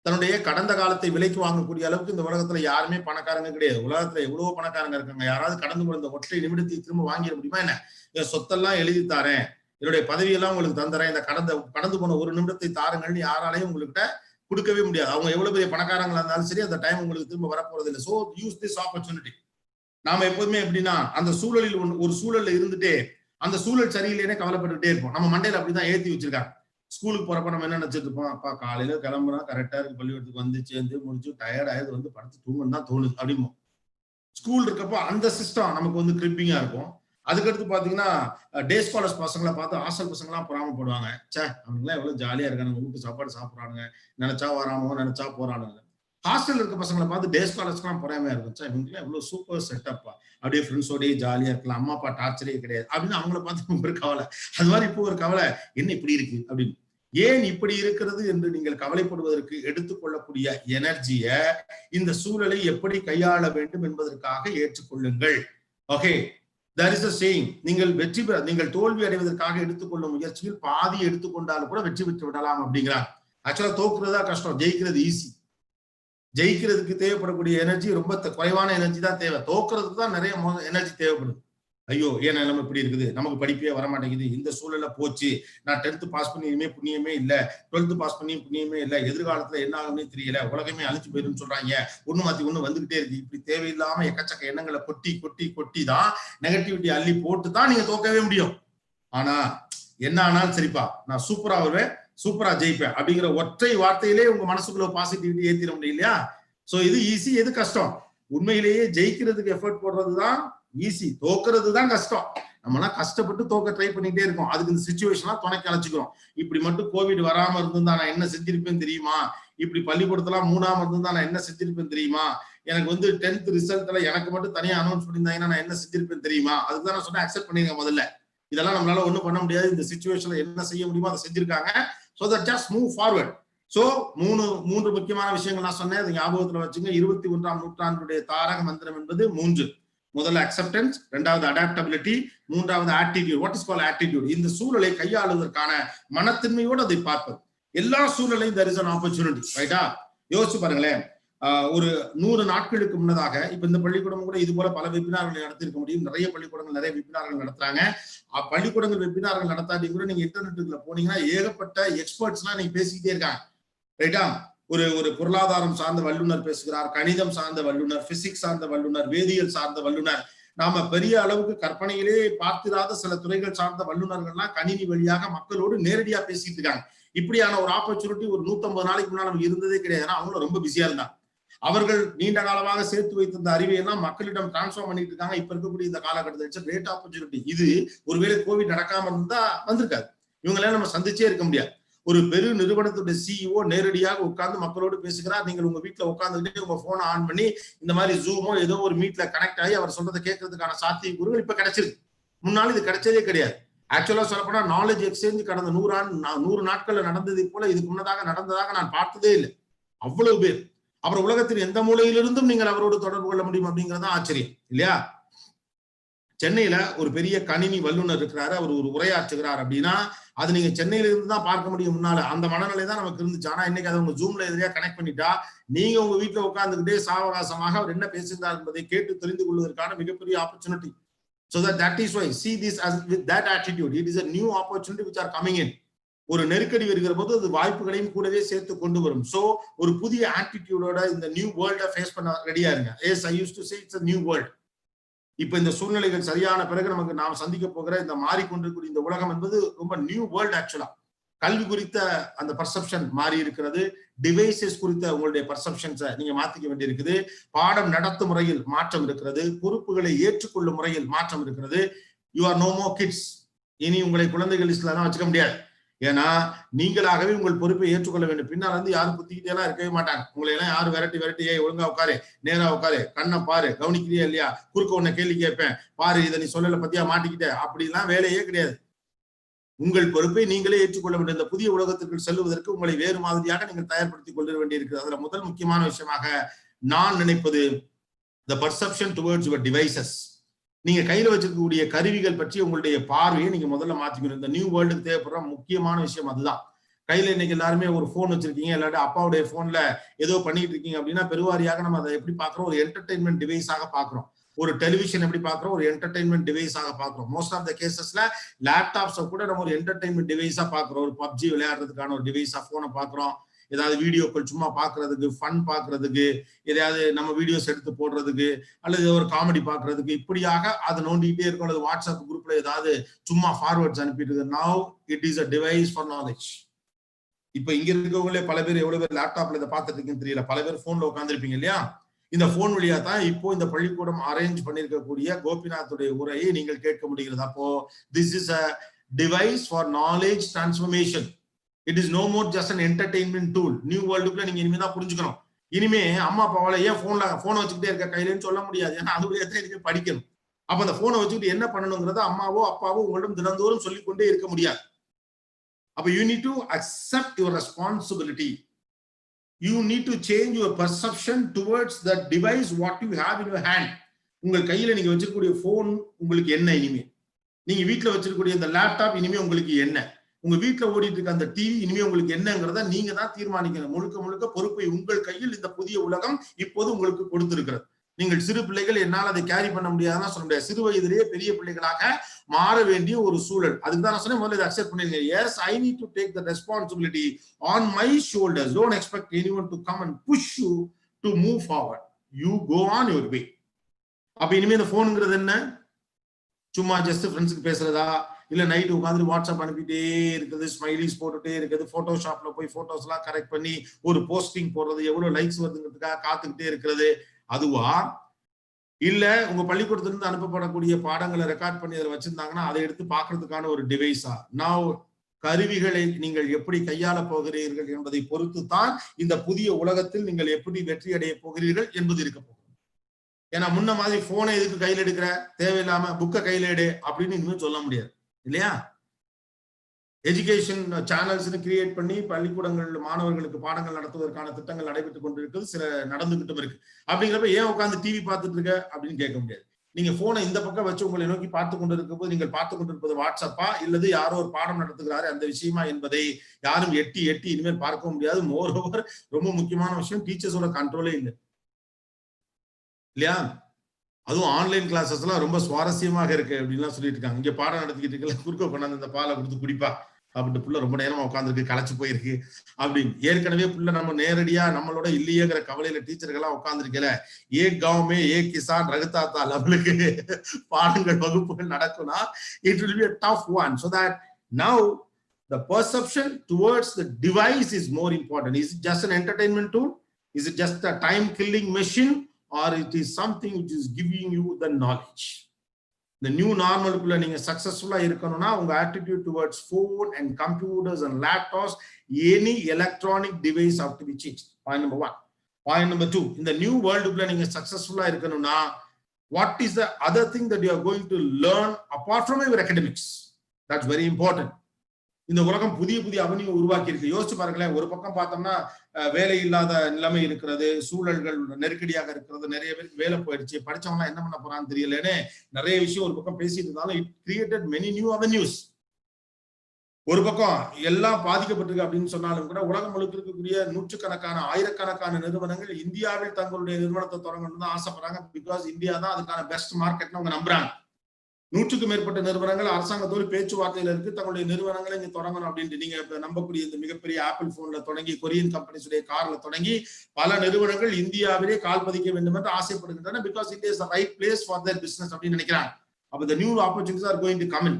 தன்னுடைய கடந்த காலத்தை விலைக்கு வாங்கக்கூடிய அளவுக்கு இந்த உலகத்துல யாருமே பணக்காரங்க கிடையாது. உலகத்துல எவ்வளவு பணக்காரங்க இருக்காங்க. யாராவது கடந்து போன இந்த ஒற்றை நிமிடத்தை திரும்ப வாங்கிட முடியுமா என்ன? என் சொத்தெல்லாம் எழுதி தாரேன், என்னுடைய பதவியெல்லாம் உங்களுக்கு தந்துறேன், இந்த கடந்து போன ஒரு நிமிடத்தை தாருங்கள்னு யாராலையும் உங்கள்கிட்ட கொடுக்கவே முடியாது. அவங்க எவ்வளவு பெரிய பணக்காரங்களா இருந்தாலும் சரி, அந்த டைம் உங்களுக்கு திரும்ப வரப்போறது இல்லை. So use this opportunity. நாம எப்போதுமே எப்படின்னா அந்த சூழலில் ஒரு சூழல்ல இருந்துட்டு அந்த சூழல் சரியில்லைன்னே கவலைப்பட்டுட்டே இருப்போம். நம்ம மண்டையில அப்படிதான் ஏற்றி வச்சிருக்காங்க. ஸ்கூலுக்கு போறப்ப நம்ம என்ன நினைச்சிட்டு இருப்போம், அப்பா காலையில கிளம்புனா கரெக்டா இருக்கு, பள்ளிக்கூடத்துக்கு வந்து சேர்ந்து முடிச்சு டயர்ட் ஆயிடுது, படுத்து தூங்கணும் தான் தோணுது அப்படிமோ. ஸ்கூல் இருக்கப்போ அந்த சிஸ்டம் நமக்கு கிரிப்பிங்கா இருக்கும். அதுக்கடுத்து பாத்தீங்கன்னா டே ஸ்காலர்ஸ் பசங்களை பார்த்து ஹாஸ்டல் பசங்களாம் பொறாமப்படுவாங்க. அவனுங்களாம் எவ்வளவு ஜாலியா இருக்கானுங்க, வீட்டு சாப்பாடு சாப்பிட்றானுங்க, நினைச்சா வராமோ நினைச்சா போறானுங்க. ஹாஸ்டல் இருக்க பசங்களை பார்த்து டே ஸ்காலர்ஸ்க்கு எல்லாம் பொறாமையா இருக்கும். இவங்களும் எவ்வளவு சூப்பர் செட்டப்பா, அப்படியே ஃப்ரெண்ட்ஸோடய ஜாலியா இருக்கலாம், அம்மா அப்பா டார்ச்சரே கிடையாது அப்படின்னு அவங்கள பார்த்து ஒரு கவலை. அது மாதிரி இப்போ ஒரு கவலை, என்ன இப்படி இருக்கு அப்படின்னு. ஏன் இப்படி இருக்கிறது என்று நீங்கள் கவலைப்படுவதற்கு எடுத்துக்கொள்ளக்கூடிய எனர்ஜிய இந்த சூழலை எப்படி கையாள வேண்டும் என்பதற்காக ஏற்றுக்கொள்ளுங்கள். Okay, there is a saying, நீங்கள் தோல்வி அடைவதற்காக எடுத்துக்கொள்ளும் முயற்சியில் பாதி எடுத்துக்கொண்டாலும் கூட வெற்றி பெற்று விடலாம் அப்படிங்கிறாங்க. ஆக்சுவலா தோக்குறதா கஷ்டம், ஜெயிக்கிறது ஈஸி. ஜெயிக்கிறதுக்கு தேவைப்படக்கூடிய எனர்ஜி ரொம்ப குறைவான எனர்ஜி தான் தேவை. தோக்குறதுக்கு தான் நிறைய எனர்ஜி தேவைப்படுது. ஐயோ ஏன் நிலைமை இப்படி இருக்குது, நமக்கு படிப்பே வரமாட்டேங்குது, இந்த சூழல்ல போச்சு, நான் 10th பாஸ் பண்ணி இனிமே புண்ணியமே இல்லை, 12th பாஸ் பண்ணி புண்ணியமே இல்லை, எதிர்காலத்துல என்ன ஆகுமே தெரியல, உலகமே அழிச்சு போயிடுன்னு சொல்றாங்க, ஒண்ணு மாத்தி ஒண்ணு வந்துகிட்டே இருக்கு. இப்படி தேவையில்லாம எக்கச்சக்க எண்ணங்களை கொட்டி தான் நெகட்டிவிட்டி அள்ளி போட்டு தான் நீங்க தோக்கவே முடியும். ஆனா என்ன ஆனாலும் சரிப்பா, நான் சூப்பரா வருவேன், சூப்பரா ஜெயிப்பேன் அப்படிங்கிற ஒற்றை வார்த்தையிலே உங்க மனசுக்குள்ள பாசிட்டிவிட்டி ஏத்திட முடியும் இல்லையா? சோ இது ஈஸி, எது கஷ்டம்? உண்மையிலேயே ஜெயிக்கிறதுக்கு எஃபர்ட் போடுறதுதான் ஈஸி, தோக்குறது தான் கஷ்டம். நம்மளாம் கஷ்டப்பட்டு தோக்க ட்ரை பண்ணிட்டே இருக்கோம். அதுக்கு இந்த சிச்சுவேஷன்லாம் துணைக்கு அழைச்சிக்கிறோம். இப்படி மட்டும் கோவிட் வராம இருந்திருந்தா நான் என்ன செஞ்சிருப்பேன் தெரியுமா, இப்படி பள்ளிக்கூடத்தெல்லாம் மூடாம இருந்திருந்தா நான் என்ன செஞ்சிருப்பேன் தெரியுமா, எனக்கு 10th ரிசல்ட்ல எனக்கு மட்டும் தனியா அனௌன்ஸ் பண்ணியிருந்தாங்கன்னா நான் என்ன செஞ்சிருப்பேன் தெரியுமா, அதுதான் நான் சொன்னேன் அக்செப்ட் பண்ணிருங்க முதல்ல. இதெல்லாம் நம்மளால ஒண்ணும் பண்ண முடியாது. இந்த சிச்சுவேஷன்ல என்ன செய்ய முடியுமோ அதை செஞ்சிருக்காங்க. So that just move forward. So மூன்று முக்கியமான விஷயங்கள் நான் சொன்னேன், அதை ஞாபகத்துல வச்சுங்க. 21ஆம் நூற்றாண்டுடைய தாரக மந்திரம் என்பது 3. முதல்ல அக்செப்டன்ஸ், இரண்டாவது அடாப்டபிலிட்டி, மூன்றாவது attitude. What is called attitude? இந்த சூழலை கையாளுவதற்கான மனத்தன்மையோடு அதை பார்ப்பது. எல்லா சூழலையும் there is an opportunity, ரைட்டா? யோசிச்சு பாருங்களேன். ஒரு 100 நாட்களுக்கு முன்னதாக இப்ப இந்த பள்ளிக்கூடம் கூட இது போல பல வெபினார்கள் நடத்திருக்க முடியும். நிறைய பள்ளிக்கூடங்கள் நிறைய வெபினார்கள் நடத்துறாங்க. பள்ளிக்கூடங்கள் வெபினார்கள் நடத்தாட்டி கூட நீங்க இன்டர்நெட்டுக்குள்ள போனீங்கன்னா ஏகப்பட்ட எக்ஸ்பர்ட்ஸ் எல்லாம் நீங்க பேசிக்கிட்டே இருக்காங்க, ரைட்டா? ஒரு பொருளாதாரம் சார்ந்த வல்லுநர் பேசுகிறார், கணிதம் சார்ந்த வல்லுநர், பிசிக்ஸ் சார்ந்த வல்லுநர், வேதியியல் சார்ந்த வல்லுநர், நாம பெரிய அளவுக்கு கற்பனையிலே பார்த்திராத சில துறைகள் சார்ந்த வல்லுநர்கள்லாம் கணினி வழியாக மக்களோடு நேரடியா பேசிட்டு இருக்காங்க. இப்படியான ஒரு ஆப்பர்ச்சுனிட்டி ஒரு 150 நாளைக்கு முன்னாடி நமக்கு இருந்ததே கிடையாது. ஏன்னா அவங்களும் ரொம்ப பிஸியா இருந்தாங்க. அவர்கள் நீண்ட காலமாக சேர்த்து வைத்திருந்த அறிவை எல்லாம் மக்களிடம் டிரான்ஸ்ஃபார்ம் பண்ணிட்டு இருக்காங்க. இப்ப இருக்கக்கூடிய இந்த காலகட்டத்தில் கிரேட் ஆப்பர்ச்சுனிட்டி. இது ஒருவேளை கோவிட் நடக்காம இருந்தா வந்திருக்காது. இவங்களால நம்ம சந்திச்சே இருக்க முடியாது. ஒரு பெரு நிறுவனத்துடைய சிஇஓ நேரடியாக உட்கார்ந்து மக்களோடு பேசுகிறார். நீங்கள் உங்க வீட்டுல உட்கார்ந்துட்டு உங்க போனை ஆன் பண்ணி இந்த மாதிரி ஜூமோ ஏதோ ஒரு மீட்ல கனெக்ட் ஆகி அவர் சொல்றதை கேட்கறதுக்கான சாத்தியக்கூறுகள் இப்ப கிடைச்சிருக்கு. முன்னாள் இது கிடைச்சதே கிடையாது. ஆக்சுவலா சொல்லப்போனா நாலேஜ் எக்ஸ்சேஞ்ச் கடந்த 100 நாட்கள்ல நடந்தது போல இதுக்கு முன்னதாக நடந்ததாக நான் பார்த்ததே இல்லை. அவ்வளவு பேர். அப்புறம் உலகத்தின் எந்த மூலையிலிருந்தும் நீங்கள் அவரோடு தொடர்பு கொள்ள முடியும் அப்படிங்கிறது ஆச்சரியம் இல்லையா? சென்னையில ஒரு பெரிய கணினி வல்லுநர் இருக்கிறாரு, அவர் ஒரு உரையாற்றுகிறார் அப்படின்னா அது நீங்க சென்னையில இருந்து தான் பார்க்க முடியும். முன்னால அந்த மனநிலை தான் நமக்கு இருந்துச்சு. ஆனா இன்னைக்கு அதை உங்க ஜூம்ல எதிரியா கனெக்ட் பண்ணிட்டா நீங்க உங்க வீட்டுல உட்கார்ந்துகிட்டே சாவகாசமாக அவர் என்ன பேசுகிறார் என்பதை கேட்டு தெரிந்து கொள்வதற்கான மிகப்பெரிய opportunity. So that is why see this as with that attitude. It is a new opportunity which are coming in. ஒரு நெருக்கடி வருகிற போது அது வாய்ப்புகளையும் கூடவே சேர்த்து கொண்டு வரும். சோ ஒரு புதிய ஆட்டிடியூடோட இந்த நியூ வேர்ல்ட ஃபேஸ் பண்ண ரெடியா இருங்க. Yes I used to say it's a new world. இப்ப இந்த சூழ்நிலைகள் சரியான பிறகு நமக்கு நாம் சந்திக்க போகிற இந்த மாறிக்கொண்டிருக்கிற இந்த உலகம் என்பது ரொம்ப நியூ வேர்ல்ட். ஆக்சுவலா கல்வி குறித்த அந்த பர்செப்ஷன் மாறி இருக்கிறது. டிவைசஸ் குறித்த உங்களுடைய பர்செப்ஷன்ஸை நீங்க மாத்திக்க வேண்டியிருக்குது. பாடம் நடத்தும் முறையில் மாற்றம் இருக்கிறது. பொறுப்புகளை ஏற்றுக்கொள்ளும் முறையில் மாற்றம் இருக்கிறது. You are no more kids. இனி உங்களை குழந்தைகள் லிஸ்ட்ல தான் வச்சுக்க முடியாது. ஏன்னா நீங்களாகவே உங்கள் பொறுப்பை ஏற்றுக்கொள்ள வேண்டும். பின்னால் வந்து யாரும் குத்திக்கிட்டே எல்லாம் இருக்கவே மாட்டாங்க. உங்களை எல்லாம் யாரும் விரட்டி ஒழுங்கா உட்காரு, நேரா உட்காரு, கண்ணை பாரு, கவனிக்கிறியா இல்லையா, குறுக்க உன்னை கேள்வி கேட்பேன் பாரு, இதை நீ சொல்லல பத்தியா மாட்டிக்கிட்ட, அப்படிலாம் வேலையே கிடையாது. உங்கள் பொறுப்பை நீங்களே ஏற்றுக்கொள்ள வேண்டும். இந்த புதிய உலகத்திற்கு செல்வதற்கு உங்களை வேறு மாதிரியாக நீங்கள் தயார்படுத்திக் கொள்ள வேண்டியிருக்கிறது. அதுல முதல் முக்கியமான விஷயமாக நான் நினைப்பது the perception towards your devices. நீங்க கையில வச்சிருக்கக்கூடிய கருவிகள் பற்றி உங்களுடைய பார்வையை நீங்க முதல்ல மாத்திக்கணும். இந்த நியூ வேர்ல்டுக்கு தேவைப்படுற முக்கியமான விஷயம் அதுதான். கையில இன்னைக்கு எல்லாருமே ஒரு போன் வச்சிருக்கீங்க, இல்லாட்டி அப்பாவுடைய போன்ல ஏதோ பண்ணிட்டு இருக்கீங்க அப்படின்னா பெருவாரியாக நம்ம அதை எப்படி பாக்குறோம்? ஒரு என்டர்டைன்மெண்ட் டிவைஸாக பாக்குறோம். ஒரு டெலிவிஷன் எப்படி பாக்குறோம்? ஒரு என்டர்டைன்மெண்ட் டிவைஸாக பாக்குறோம். மோஸ்ட் ஆஃப் த கேசஸ்ல லேப்டாப்ஸை கூட நம்ம ஒரு என்டர்டைன்மெண்ட் டிவைஸா பாக்குறோம். ஒரு பப்ஜி விளையாடுறதுக்கான ஒரு டிவைஸா போனை பாக்குறோம். ஏதாவது வீடியோக்கள் சும்மா பாக்குறதுக்கு, ஃபன் பாக்குறதுக்கு, எதையாவது நம்ம வீடியோஸ் எடுத்து போடுறதுக்கு, அல்லது ஒரு காமெடி பாக்குறதுக்கு, இப்படியாக அதை நோண்டிக்கிட்டே இருக்கும். அல்லது வாட்ஸ்அப் குரூப்ல ஏதாவது சும்மா ஃபார்வர்ட்ஸ் அனுப்பிட்டு. Now it is a device for knowledge. இப்ப இங்க இருக்கவங்களே பல பேர் எவ்வளவு பேர் லேப்டாப்ல இதை பார்த்துட்டு இருக்குன்னு தெரியல. பல பேர் போன்ல உட்காந்துருப்பீங்க இல்லையா? இந்த போன் வழியா தான் இப்போ இந்த பள்ளிக்கூடம் அரேஞ்ச் பண்ணிருக்கக்கூடிய கோபிநாத்துடைய உரையை நீங்கள் கேட்க முடிகிறது. அப்போ this is a device for knowledge transformation. It is no more just an entertainment tool. New வேர்ல்டுக்குள்ள நீங்க இனிமே தான் புரிஞ்சுக்கணும். இனிமே அம்மா அப்பாவால ஏன் போனை வச்சுக்கிட்டே இருக்க கையிலன்னு சொல்ல முடியாது. ஏன்னா அது வழியா தான் இனிமே படிக்கணும். அப்ப அந்த போனை வச்சுக்கிட்டு என்ன பண்ணணுங்கிறத அம்மாவோ அப்பாவோ உங்களிடம் தினந்தோறும் சொல்லிக்கொண்டே இருக்க முடியாது. அப்ப you need to accept your responsibility. You need to change your perception towards the device what you have in your hand. உங்கள் கையில நீங்க வச்சிருக்கக்கூடிய போன் உங்களுக்கு என்ன, இனிமே நீங்க வீட்டுல வச்சிருக்கக்கூடிய இந்த லேப்டாப் இனிமே உங்களுக்கு என்ன, உங்க வீட்டுல ஓடிட்டு இருக்க அந்த டிவி இனிமே உங்களுக்கு என்னங்கிறத நீங்க தான் தீர்மானிக்கணும். முழுக்க பொறுப்பை உங்கள் கையில் இந்த புதிய உலகம் இப்போது உங்களுக்கு கொடுத்திருக்கிறது. நீங்கள் சிறு பிள்ளைகள் என்னால் அதை கேரி பண்ண முடியாதுன்னா சொல்ல முடியாது. சிறு வயதிலேயே பெரிய பிள்ளைகளாக மாற வேண்டிய ஒரு சூழல். அதுக்கு தான் நான் சொன்னேன், முதல்ல இதை அக்செப்ட் பண்ணிருங்க. Yes, I need to take the responsibility on my shoulders. Don't expect anyone to come and push you to move forward. You go on your way. அப்ப இனிமே இந்த போனுங்கிறது என்ன? சும்மா ஜஸ்ட் ஃப்ரெண்ட்ஸுக்கு பேசுறதா, இல்ல நைட்டு உட்காந்து வாட்ஸ்அப் அனுப்பிட்டே இருக்குது, ஸ்மைலிஸ் போட்டுட்டே இருக்குது, போட்டோஷாப்ல போய் போட்டோஸ் எல்லாம் கரெக்ட் பண்ணி ஒரு போஸ்டிங் போடுறது, எவ்வளவு லைக்ஸ் வருதுங்கிறதுக்காக காத்துக்கிட்டே இருக்கிறது, அதுவா? இல்ல உங்க பள்ளிக்கூடத்திலிருந்து அனுப்பப்படக்கூடிய பாடங்களை ரெக்கார்ட் பண்ணி அதில் வச்சிருந்தாங்கன்னா அதை எடுத்து பாக்குறதுக்கான ஒரு டிவைஸா? நான் கருவிகளை நீங்கள் எப்படி கையாள போகிறீர்கள் என்பதை பொறுத்து தான் இந்த புதிய உலகத்தில் நீங்கள் எப்படி வெற்றி அடைய போகிறீர்கள் என்பது இருக்க போகும். ஏன்னா முன்ன மாதிரி போனை எதுக்கு கையில் எடுக்கிற, தேவையில்லாம புக்கை கையில எடு அப்படின்னு இன்னும் சொல்ல முடியாது. இல்லையா? எஜுகேஷன் சேனல்ஸ் கிரியேட் பண்ணி பள்ளிக்கூடங்கள் மாணவர்களுக்கு பாடங்கள் நடத்துவதற்கான திட்டங்கள் நடைபெற்றுக் கொண்டிருக்கிறது, சில நடந்துகிட்டும் இருக்கு. அப்படிங்கிறப்ப ஏன் உட்காந்து டிவி பார்த்துட்டு இருக்க அப்படின்னு கேட்க முடியாது. நீங்க போனை இந்த பக்கம் வச்சு உங்களை நோக்கி பார்த்து கொண்டிருக்கும் போது நீங்கள் பார்த்து கொண்டிருப்பது வாட்ஸ்அப்பா இல்லது யாரோ ஒரு பாடம் நடத்துகிறாரு அந்த விஷயமா என்பதை யாரும் எட்டி இனிமேல் பார்க்க முடியாது. மோர் ஓவர் ரொம்ப முக்கியமான விஷயம், டீச்சர்ஸோட கண்ட்ரோலே இல்லை இல்லையா? அதுவும் ஆன்லைன் கிளாஸஸ் எல்லாம் ரொம்ப சுவாரஸ்யமாக இருக்கு அப்படின்லாம் சொல்லிட்டு இருக்காங்க. இங்க பாடம் நடத்திக்கிட்டு இருக்கல, குறுக்க கொண்டாந்து இந்த பாலை கொடுத்து குடிப்பா அப்படின்ட்டு புள்ள ரொம்ப நேரமா உட்காந்துருக்கு, களைச்சு போயிருக்கு அப்படின்னு. ஏற்கனவே புள்ள நம்ம நேரடியா நம்மளோட இல்லையேங்கிற கவலையில டீச்சர்கள்லாம் உட்காந்துருக்கல, ஏ கவுமே ஏ கிசான் ரகுதாத்தா லெவலுக்கு பாடங்கள் வகுப்புகள் நடக்கும்னா it will be a tough one. So that now the perception towards the device is more important. Is it just an entertainment tool? Is it just a time killing machine? Or it is something which is giving you the knowledge? The new normal kulla neenga successful ah irukanuna unga attitude towards phone and computers and laptops, any electronic device have to be changed. Point number 1. Point number 2, in the new world kulla neenga successful ah irukanuna, what is the other thing that you are going to learn apart from your academics? That's very important. இந்த உலகம் புதிய புதிய அவனியை உருவாக்கி இருக்கு. யோசிச்சு பாருங்களேன், ஒரு பக்கம் பார்த்தோம்னா வேலை இல்லாத நிலைமை இருக்கிறது, சூழல்கள் நெருக்கடியாக இருக்கிறது, நிறைய பேருக்கு வேலை போயிடுச்சு, படிச்சவங்க என்ன பண்ண போறான்னு தெரியலன்னு நிறைய விஷயம் ஒரு பக்கம் பேசிட்டு இருந்தாலும் it created many new avenues. ஒரு பக்கம் எல்லாம் பாதிக்கப்பட்டிருக்கு அப்படின்னு சொன்னாலும் கூட உலகம் முழுக்க இருக்கக்கூடிய நூற்றுக்கணக்கான ஆயிரக்கணக்கான நிறுவனங்கள் இந்தியாவில் தங்களுடைய நிறுவனத்தை தொடங்கணும்னு தான் ஆசைப்படுறாங்க. பிகாஸ் இந்தியா தான் அதுக்கான பெஸ்ட் மார்க்கெட்னு அவங்க நம்புறாங்க. 100க்கும் மேற்பட்ட நிறுவனங்கள் அரசாங்கத்தோடு பேச்சுவார்த்தையில இருக்கு தங்களுடைய நிறுவனங்களை இங்க தொடங்கணும் அப்படின்ட்டு. நீங்க நம்பக்கூடிய இந்த மிகப்பெரிய ஆப்பிள் போன்ல தொடங்கி கொரியன் கம்பெனிஸுடைய கார்ல தொடங்கி பல நிறுவனங்கள் இந்தியாவிலே கால் பதிக்க வேண்டும் என்று ஆசைப்படுகின்றன. Because it is the right place for their business அப்படின்னு நினைக்கிறாங்க. அப்ப the new opportunities are going to come in.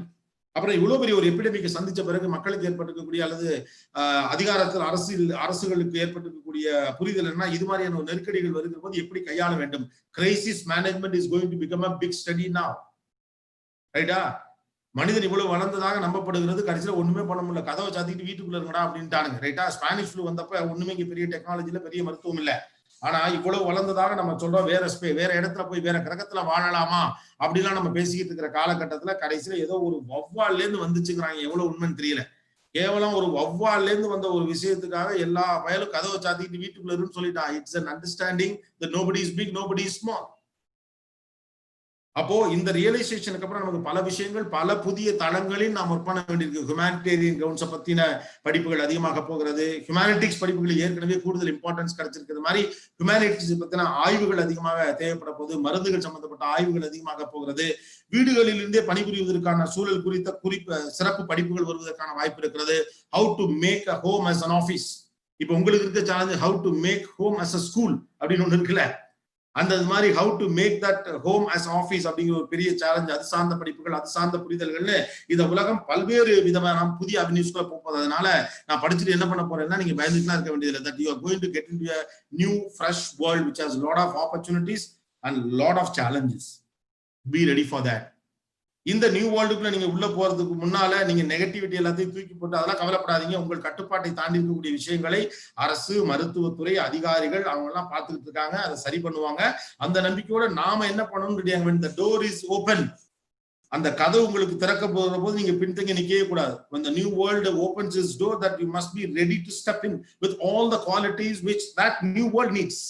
அப்புறம் இவ்வளவு பெரிய ஒரு எபிடமிக்கை சந்திச்ச பிறகு மக்களுக்கு ஏற்பட்டிருக்கக்கூடிய அல்லது அதிகாரத்தில் அரசுகளுக்கு ஏற்பட்டிருக்கக்கூடிய புரிதல் என்ன, இது மாதிரியான ஒரு நெருக்கடிகள் வருகிற போது எப்படி கையாள வேண்டும். Crisis management is going to become a big study now. ரைட்டா? மனிதன் இவ்வளவு வளர்ந்ததாக நம்பப்படுகிறது, கடைசியில ஒண்ணுமே பண்ண முடியல, கதவை சாத்திட்டு வீட்டுக்குள்ள இருங்கடா அப்படின்ட்டானுங்க. ரைட்டா? ஸ்பானிஷ் ஃப்ளூ வந்தப்ப ஒண்ணுமே இங்க பெரிய டெக்னாலஜில பெரிய மருத்துவம் இல்ல. ஆனா இவ்வளவு வளர்ந்ததாக நம்ம சொல்றோம், வேற இடத்துல போய் வேற கிரகத்துல வாழலாமா அப்படிலாம் நம்ம பேசிக்கிட்டு இருக்கிற காலகட்டத்துல கடைசியில ஏதோ ஒரு வௌவால்ல இருந்து வந்துச்சுங்கிறாங்க. எவ்வளவு உண்மைன்னு தெரியல. கேவலம் ஒரு வௌவால்ல இருந்து வந்த ஒரு விஷயத்துக்காக எல்லா வயலும் கதவை சாத்திட்டு வீட்டுக்குள்ள இருக்குன்னு சொல்லிட்டான். It's an understanding that nobody is big, nobody is small. அப்போ இந்த ரியலைசேஷனுக்கு அப்புறம் நமக்கு பல விஷயங்கள் பல புதிய தளங்களில் நாம் ஒர்க் பண்ண வேண்டியிருக்கு. ஹியூமானிட்டேரியன் கிரவுண்ட்ஸை பத்தின படிப்புகள் அதிகமாக போகிறது. ஹியூமானிட்டிக்ஸ் படிப்புகள் ஏற்கனவே கூடுதல் இம்பார்ட்டன்ஸ் கிடைச்சிருக்கிறது மாதிரி ஹியூமானிட்டிக்ஸ் பத்தின ஆய்வுகள் அதிகமாக தேவைப்பட போகுது. மருந்துகள் சம்பந்தப்பட்ட ஆய்வுகள் அதிகமாக போகிறது. வீடுகளில் இருந்தே பணிபுரிவதற்கான சூழல் குறித்த சிறப்பு படிப்புகள் வருவதற்கான வாய்ப்பு இருக்கிறது. How to make a home as an office. இப்ப உங்களுக்கு இருக்க challenge how to make home as a school அப்படின்னு ஒண்ணு இருக்குல்ல, அந்த மாதிரி how to make that home as office அப்படிங்கிற ஒரு பெரிய சேலஞ்ச். அது சார்ந்த படிப்புகள், அது சார்ந்த புரிதல்கள்னு இந்த உலகம் பல்வேறு விதமான புதிய அவென்யூஸ்க்குள்ள போகுது. அதனால நான் படிச்சுட்டு என்ன பண்ண போறேன்னா நீங்க பயந்துட்டுலாம் இருக்க வேண்டியதில்லை. That you are going to get into a new fresh world which has lot of opportunities and lot of challenges. Be ready for that. இந்த நியூ வேர்ல்டுக்குள்ள நீங்க உள்ள போறதுக்கு முன்னால நீங்க நெகட்டிவிட்டி எல்லாத்தையும் தூக்கி போட்டு அதெல்லாம் கவலைப்படாதீங்க. உங்கள் கட்டுப்பாட்டை தாண்டி இருக்கக்கூடிய விஷயங்களை அரசு, மருத்துவத்துறை அதிகாரிகள் அவங்க எல்லாம் பார்த்துக்கிட்டு இருக்காங்க, அதை சரி பண்ணுவாங்க. அந்த நம்பிக்கையோட நாம என்ன பண்ணணும், when the door is open, அந்த கதவு உங்களுக்கு திறக்க போகிற போது நீங்க பின்தங்கி நிக்கவே கூடாது. When the new world opens its door, that you must be ready to step in with all the qualities which that new world needs.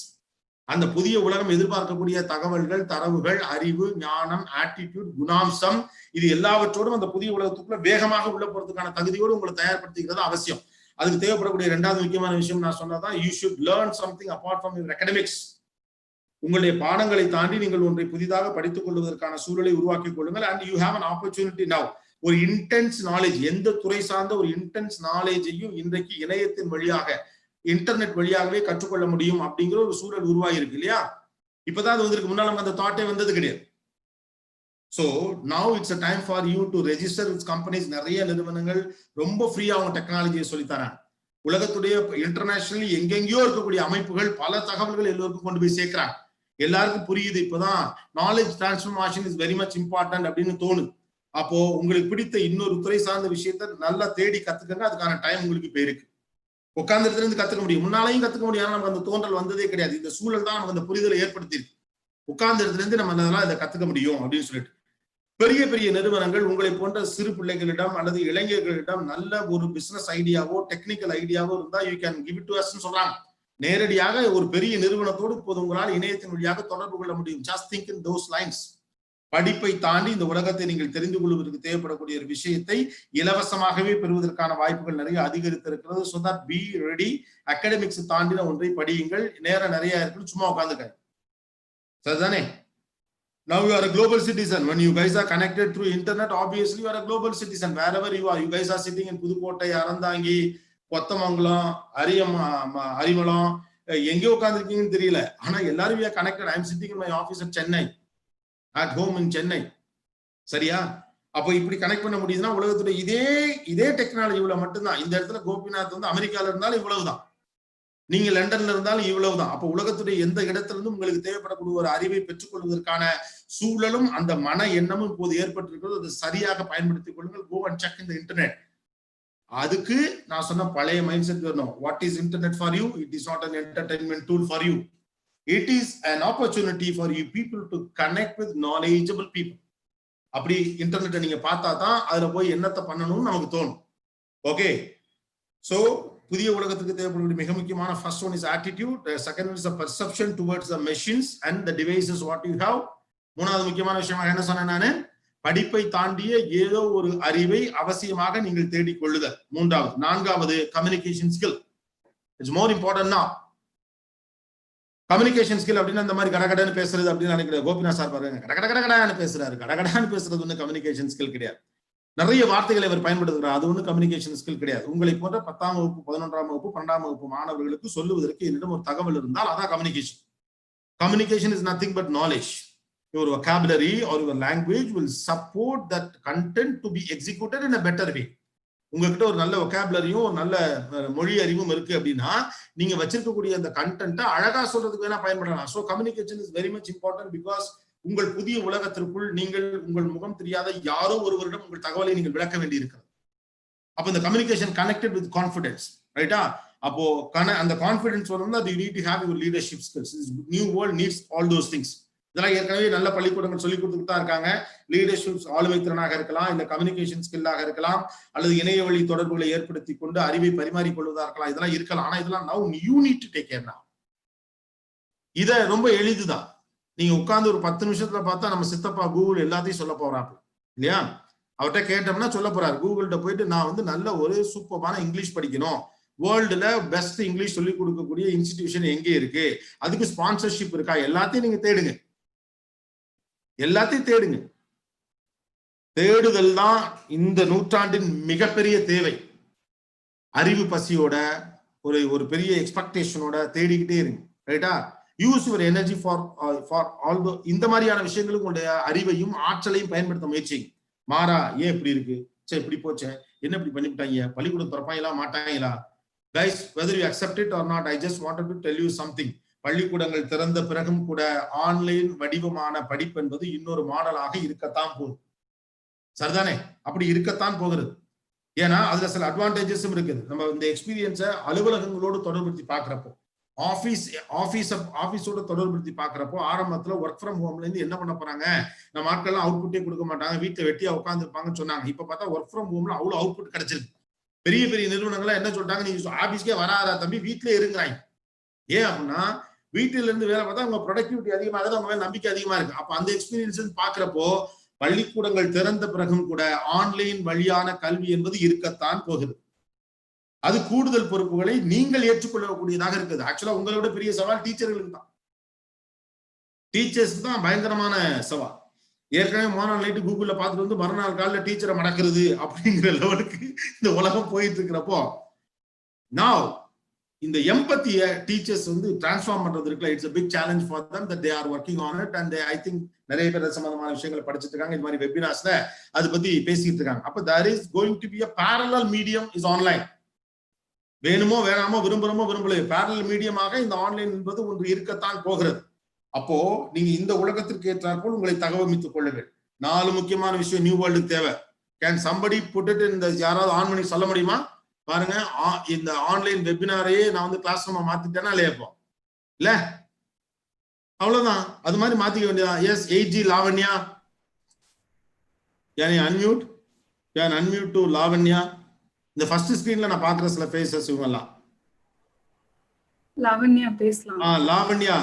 அந்த புதிய உலகம் எதிர்பார்க்கக்கூடிய தகவல்கள், தரவுகள், அறிவு, ஞானம், ஆட்டிடியூட், குணாம்சம், இது எல்லாவற்றோடும் அந்த புதிய உலகத்துக்குள்ள வேகமாக உள்ள போறதுக்கான தகுதியோடு உங்களை தயார்படுத்திக்கிறது அவசியம். அதுக்கு தேவைப்படக்கூடிய இரண்டாவது முக்கியமான விஷயம் நான் சொன்னதான், you should learn something apart from your academics. உங்களுடைய பாடங்களை தாண்டி நீங்கள் ஒன்றை புதிதாக படித்துக் கொள்வதற்கான சூழலை உருவாக்கிக் கொள்ளுங்கள். and you have an opportunity now. ஒரு இன்டென்ஸ் நாலேஜ், எந்த துறை சார்ந்த ஒரு இன்டென்ஸ் நாலேஜையும் இன்றைக்கு இணையத்தின் வழியாக, இன்டர்நெட் வழியாகவே கற்றுக்கொள்ள முடியும் அப்படிங்கிற ஒரு சூழல் உருவாகி இருக்கு இல்லையா? இப்பதான் அது வந்திருக்கு, முன்னால அந்த தாட்டே வந்தது கிடையாது. So now it's a time for you to register with companies. நிறைய நிறுவனங்கள் ரொம்ப ஃப்ரீயா அவங்க டெக்னாலஜியை சொல்லித்தராங்க. உலகத்துடைய இன்டர்நேஷனலி எங்கெங்கயோ இருக்கக்கூடிய அமைப்புகள் பல தகவல்கள் எல்லோருக்கும் கொண்டு போய் சேர்க்கிறாங்க. எல்லாருக்கும் புரியுது. இப்பதான் knowledge transformation is very much important அப்படின்னு தோணுது. அப்போ உங்களுக்கு பிடித்த இன்னொரு துறை சார்ந்த விஷயத்த நல்லா தேடி கத்துக்கங்க. அதுக்கான டைம் உங்களுக்கு இப்ப இருக்கு. உட்கார்ந்து இடத்துல இருந்து கத்துக்க முடியும், முன்னாலையும் கத்துக்க முடியும். நமக்கு அந்த தோன்றல் வந்ததே கிடையாது. இந்த சூழல் தான் நமக்கு அந்த புரிதலை ஏற்படுத்தி இருக்கு. உட்கார்ந்து இடத்துல இருந்து நம்ம அதெல்லாம் இதை கத்துக்க முடியும் அப்படின்னு சொல்லிட்டு பெரிய பெரிய நிறுவனங்கள் உங்களை போன்ற சிறு பிள்ளைகளிடம் அல்லது இளைஞர்களிடம் நல்ல ஒரு பிசினஸ் ஐடியாவோ டெக்னிக்கல் ஐடியாவோ இருந்தா you can give it to us சொல்றாங்க. நேரடியாக ஒரு பெரிய நிறுவனத்தோடு இப்போது உங்களால் இணையத்தின் வழியாக தொடர்பு கொள்ள முடியும். Just think in those lines. படிப்பை தாண்டி இந்த உலகத்தை நீங்கள் தெரிந்து கொள்வதற்கு தேவைப்படக்கூடிய ஒரு விஷயத்தை இலவசமாகவே பெறுவதற்கான வாய்ப்புகள் நிறைய அதிகரித்திருக்கிறது. So that be ready. Academics தாண்டின ஒன்றை படியுங்கள். நேரம் நிறைய இருக்கு, சும்மா உட்காந்துக்க. சரிதானே? Now you are a global citizen. When you guys are connected through internet, obviously you are a global citizen. Wherever you are, you guys are sitting in Pudukottai, Arandangi, Kottamangalam, Arimalam, எங்கே உட்காந்துருக்கீங்கன்னு தெரியல. ஆனா எல்லாரும் we are connected. I am sitting in my office at Chennai, at home in Chennai. சரியா? அப்போ இப்படி connect பண்ண முடியுதுன்னா உலகத்துல இதே டெக்னாலஜில மட்டும்தான். இந்த இடத்துல கோபிநாத் வந்து அமெரிக்கால இருந்தாலும் இவ்வளவுதான், நீங்க லண்டன்ல இருந்தாலும் இவ்வளவுதான். அப்ப உலகத்துடைய எந்த இடத்துல இருந்தும் உங்களுக்கு தேவைப்படக்கூடிய ஒரு அறிவை பெற்றுக் கொள்வதற்கான சூழலும் அந்த மன எண்ணமும் இப்போது ஏற்பட்டிருக்கிறது. அதை சரியாக பயன்படுத்திக் கொள்ளுங்கள். கோ அண்ட் செக் இந்த இன்டர்நெட். அதுக்கு நான் சொன்ன பழைய மைண்ட் செட் வரணும். What is internet for you? It is not an entertainment tool for you. It is an opportunity for you people to connect with knowledgeable people. அப்படி இன்டர்நெட்டை நீங்க பார்த்தா தான் அதுல போய் என்னத்தை பண்ணணும்னு நமக்கு தோணும். ஓகே, சோ புதிய உலகத்துக்கு தேவைப்படக்கூடிய மிக முக்கியமான first one is attitude, the second one is the perception towards the machines and the devices what you have. மூணாவது முக்கியமான விஷயமாக என்ன சொன்னேன் நானு? படிப்பை தாண்டிய ஏதோ ஒரு அறிவை அவசியமாக நீங்கள் தேடிக்கொள்ளுதல். மூன்றாவது. நான்காவது communication skill. It's more important now. Communication skill அப்படின்னு அந்த மாதிரி கடகடன்னு பேசுறது அப்படின்னு நினைக்கிறேன். கோபிநாத் சார் பாருங்க, கடகடான்னு பேசுறாரு. கடகடான்னு பேசுறது ஒண்ணு கம்யூனிகேஷன் ஸ்கில் கிடையாது. நிறைய வார்த்தைகளை அவர் பயன்படுத்துகிறார். அது ஒன்றும் கம்யூனிகேஷன் ஸ்கில் கிடையாது. உங்களை போன்ற 10ஆம் வகுப்பு 11ஆம் வகுப்பு 12ஆம் வகுப்பு மாணவர்களுக்கு சொல்லுவதற்கு என்னிடம் ஒரு தகவல் இருந்தால் அதான் communication. Communication is nothing but knowledge. Your vocabulary or your language will support that content to be executed in a better way. உங்ககிட்ட ஒரு நல்ல vocabularyயும் ஒரு நல்ல மொழி அறிவும் இருக்கு அப்படின்னா நீங்க வச்சிருக்கக்கூடிய அந்த கண்டென்ட்டை அழகா சொல்றதுக்கு வேணா பயன்படலாம். So communication is very much important. Because உங்கள் புதிய உலகத்திற்குள் நீங்கள் உங்கள் முகம் தெரியாத யாரோ ஒருவரிடம் உங்கள் தகவலை நீங்கள் விளக்க வேண்டி இருக்கிறது. அப்ப இந்த கம்யூனிகேஷன் கனெக்டட் வித் கான்ஃபிடன்ஸ், ரைட்டா? அப்போ அந்த கான்ஃபிடன்ஸ் வரணும்னா you need to have your leadership skills. This new world needs all those things. இதெல்லாம் ஏற்கனவே நல்ல பள்ளிக்கூடங்கள் சொல்லி கொடுத்துட்டு தான் இருக்காங்க. லீடர்ஷிப் ஆளுமை திறனாக இருக்கலாம், இல்ல கம்யூனிகேஷன் ஸ்கில்லாக இருக்கலாம், அல்லது இணைய வழி தொடர்புகளை ஏற்படுத்தி கொண்டு அறிவை பரிமாறிக்கொள்வதா இருக்கலாம். இதெல்லாம் இருக்கலாம். ஆனா இதெல்லாம் now you need to take care now. இத ரொம்ப எளிதுதான். நீங்க உட்கார்ந்து ஒரு 10 நிமிஷத்துல பார்த்தா நம்ம சித்தப்பா கூகுள் எல்லாத்தையும் சொல்ல போறாப்ல இல்லையா? அவர்கிட்ட கேட்டோம்னா சொல்ல போறாரு. கூகுள்கிட்ட போயிட்டு நான் வந்து நல்ல ஒரு சூப்பரான இங்கிலீஷ் படிக்கணும், வேர்ல்டுல பெஸ்ட் இங்கிலீஷ் சொல்லி கொடுக்கக்கூடிய இன்ஸ்டிடியூஷன் எங்க இருக்கு, அதுக்கு ஸ்பான்சர்ஷிப் இருக்கா, எல்லாத்தையும் நீங்க தேடுங்க. எல்லாத்தையும் தேடுங்க. தேடுதல் தான் இந்த நூற்றாண்டின் மிகப்பெரிய தேவை. அறிவு பசியோட ஒரு பெரிய எக்ஸ்பெக்டேஷனோட தேடிக்கிட்டே இருங்க, ரைட்டா? Use your energy for all இந்த மாதிரியான விஷயங்களுக்கு உங்களுடைய அறிவையும் ஆற்றலையும் பயன்படுத்த முயற்சி. மாறா ஏன் இப்படி இருக்கு, சரி இப்படி போச்சே, என்ன இப்படி பண்ணிவிட்டாங்க, பள்ளிக்கூடம் திறப்பாங்களா மாட்டாங்களா? Guys, whether you accept it or not, I just wanted to tell you something. பள்ளிக்கூடங்கள் திறந்த பிறகும் கூட ஆன்லைன் வடிவமான படிப்பு என்பது இன்னொரு மாடலாக இருக்கத்தான் போகுது. சரிதானே? அப்படி இருக்கத்தான் போகிறது. ஏன்னா அதுல சில அட்வான்டேஜஸும் இருக்குது. நம்ம இந்த எக்ஸ்பீரியன்ஸை அலுவலகங்களோடு தொடர்படுத்தி பாக்குறப்போ, ஆபீஸோட தொடர்படுத்தி பாக்குறப்போ, ஆரம்பத்துல ஒர்க் ஃப்ரம் ஹோம்ல இருந்து என்ன பண்ண போறாங்க, நம்ம ஆட்கள்லாம் அவுட்புட்டே கொடுக்க மாட்டாங்க, வீட்டுல வெட்டியா உட்காந்துருப்பாங்கன்னு சொன்னாங்க. இப்ப பார்த்தா ஒர்க் ஃப்ரம் ஹோம்ல அவ்வளவு அவுட்புட் கிடைச்சிருக்கு. பெரிய பெரிய நிறுவனங்கள்லாம் என்ன சொல்றாங்க, நீங்க ஆபீஸ்க்கே வராதா தம்பி, வீட்டிலே இருங்கிறாங்க. ஏன் அப்படின்னா வீட்டில இருந்து வேலை பார்த்தா அவங்க ப்ரொடக்டிவிட்டி அதிகமாகுது, அவங்க மேல நம்பிக்கை அதிகமா இருக்கு. அப்ப அந்த எக்ஸ்பீரியன்ஸ் பாக்குறப்போ பள்ளிக்கூடங்கள் திறந்த பிறகும் கூட ஆன்லைன் வழியான கல்வி என்பது இருக்கத்தான் போகுது. அது கூடுதல் பொறுப்புகளை நீங்கள் ஏற்றுக்கொள்ளக்கூடியதாக இருக்குது. ஆக்சுவலா உங்களோட பெரிய சவால் டீச்சர்களுக்கு தான். டீச்சர்ஸ்க்கு தான் பயங்கரமான சவால். ஏற்கனவே மோனால் நைட்டு கூகுள்ல பார்த்துட்டு வந்து மறுநாள் காலையில் டீச்சரை மடக்கிறது அப்படிங்கிற லெவலுக்கு இந்த உலகம் போயிட்டு இருக்கிறப்போ, நான் இந்த எம்பத்தியை டீச்சர்ஸ் வந்து டிரான்ஸ்ஃபார்ம் பண்றது இருக்குல்ல, it's a big challenge for them that they are working on it and I think நிறைய பேர் சம்பந்தமான விஷயங்களை படிச்சுட்டு இருக்காங்க. இது மாதிரி வெபினார்ஸ்ல அதை பத்தி பேசிட்டு இருக்காங்க. அப்ப there is going to be a parallel medium is online. வேணுமோ வேணாமோ, விரும்புறமோ விரும்பலையோ, பேரலல் மீடியமாக இந்த ஆன்லைன் என்பது ஒன்று இருக்கத்தான் போகிறது. அப்போ நீங்க இந்த உலகத்திற்கு ஏற்றாற்போல் உங்களை தகவமைத்துக் கொள்ளுங்கள். 4 முக்கியமான விஷயம் நியூ வேர்ல்டுக்கு தேவை. கேன் சம்படி புட் இட் இந்த யாராவது ஆன் பண்ணி சொல்ல முடியுமா? பாருங்க, இந்த ஆன்லைன் வெபினாரையே நான் வந்து கிளாஸ் ரூமா மாத்திட்டேன்னா இல்லையா? இப்போ இல்ல, அவ்வளவுதான். அது மாதிரி மாத்திக்க வேண்டியதான். Yes 8G Lavanya, Can you unmute? Can unmute to Lavanya? இந்த ஃபர்ஸ்ட் ஸ்கிரீன்ல நான் பார்க்குற சில ஃபேஸஸ் இவங்கெல்லாம். லாவண்யா பேசலாம். லாவண்யா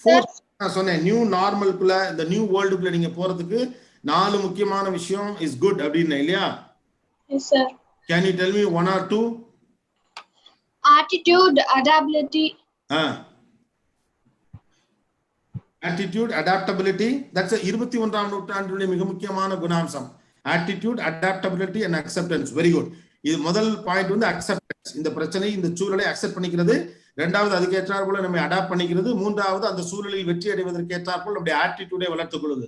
ஃபோர்த் நான் சொன்னேன் நியூ நார்மலுக்குள்ள இந்த நியூ வேர்ல்டுக்குள்ள நீங்க போறதுக்கு 4 முக்கியமான விஷயம் இஸ் குட் அப்படின்னு இல்லையா? Yes, sir. Can you tell me 1 or 2? Attitude, adaptability. Attitude, adaptability. That's a 21ஆம் நூற்றாண்டுடைய மிக முக்கியமான குணாம்சம். Attitude, adaptability and acceptance. Very good. இது முதல் பாயிண்ட் வந்து அக்செப்டன்ஸ். இந்த பிரச்சனை இந்த சூழலை அக்செப்ட் பண்ணிக்கிறது. இரண்டாவது அதுக்கு ஏற்றாற் போல நம்ம அடாப்ட் பண்ணிக்கிறது. மூன்றாவது அந்த சூழலில் வெற்றி அடைவதற்கு ஏற்றாற் போல நம்முடைய ஆட்டிடியூடை வளர்த்துக் கொள்வது.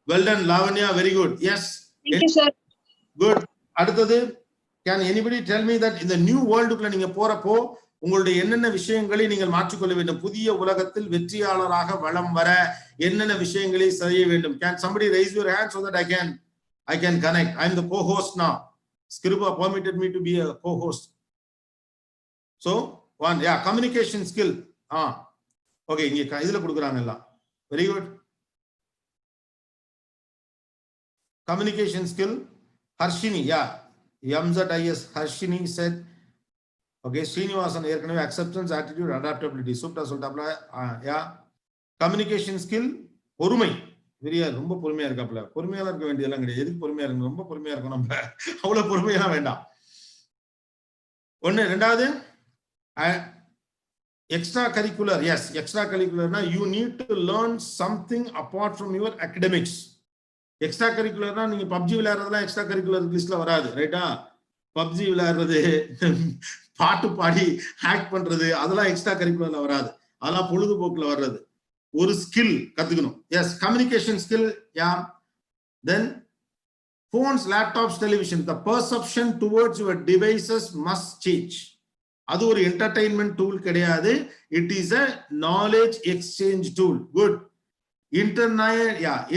Well done, Lavanya. Very good. Yes. Thank you, sir. Good. அடுத்தது, can anybody tell me that இந்த நியூ வேர்ல்டுக்குள்ள நீங்க போறப்போ உங்களுடைய என்னென்ன விஷயங்களை நீங்கள் மாற்றிக்கொள்ள வேண்டும்? புதிய உலகத்தில் வெற்றியாளராக வளம் வர என்னென்ன விஷயங்களை செய்ய வேண்டும்? Can somebody raise your hand so that I can connect? I am the co-host now. Skriba permitted me to be a co-host. So, one, yeah, communication skill. Okay, இங்க இதுல கொடுக்குறாங்க எல்லாம். Very good. Communication skill. Harshini, yeah. Yamzat.is, Harshini said, okay, Srinivasan, ஏற்கனவே acceptance, attitude, adaptability. சூப்பரா சொல்லிட்டாப்ல. Yeah. Communication skill, பொறுமை. வெரியா ரொம்ப பொறுமையா இருக்காப்ல. பொறுமையா இருக்க வேண்டியதெல்லாம் கிடையாது. எதுக்கு பொறுமையா இருக்கணும்? ரொம்ப பொறுமையா இருக்கும். நம்ம அவ்வளவு பொறுமையா வேண்டாம். ஒண்ணு. ரெண்டாவது, எக்ஸ்ட்ரா கரிக்குலர். எஸ், எக்ஸ்ட்ரா கரிக்குலர்னா you need to learn something apart from your academics. எக்ஸ்ட்ரா கரிக்குலர்னா நீங்க பப்ஜி விளையாடுறதுலாம் எக்ஸ்ட்ரா கரிக்குலர் லிஸ்ட்ல வராது, ரைட்டா? பப்ஜி விளையாடுறது, பாட்டு பாடி ஹேக் பண்றது, அதெல்லாம் எக்ஸ்ட்ரா கரிக்குலர்ல வராது. அதெல்லாம் பொழுதுபோக்குல வர்றது. ஒரு ஸ்கில் கத்துக்கணும். Yes, communication skill. Yeah. Then phones, laptops, television, the perception towards your devices must change. அது ஒரு entertainment tool கிடையாது. It is a knowledge exchange tool. Good.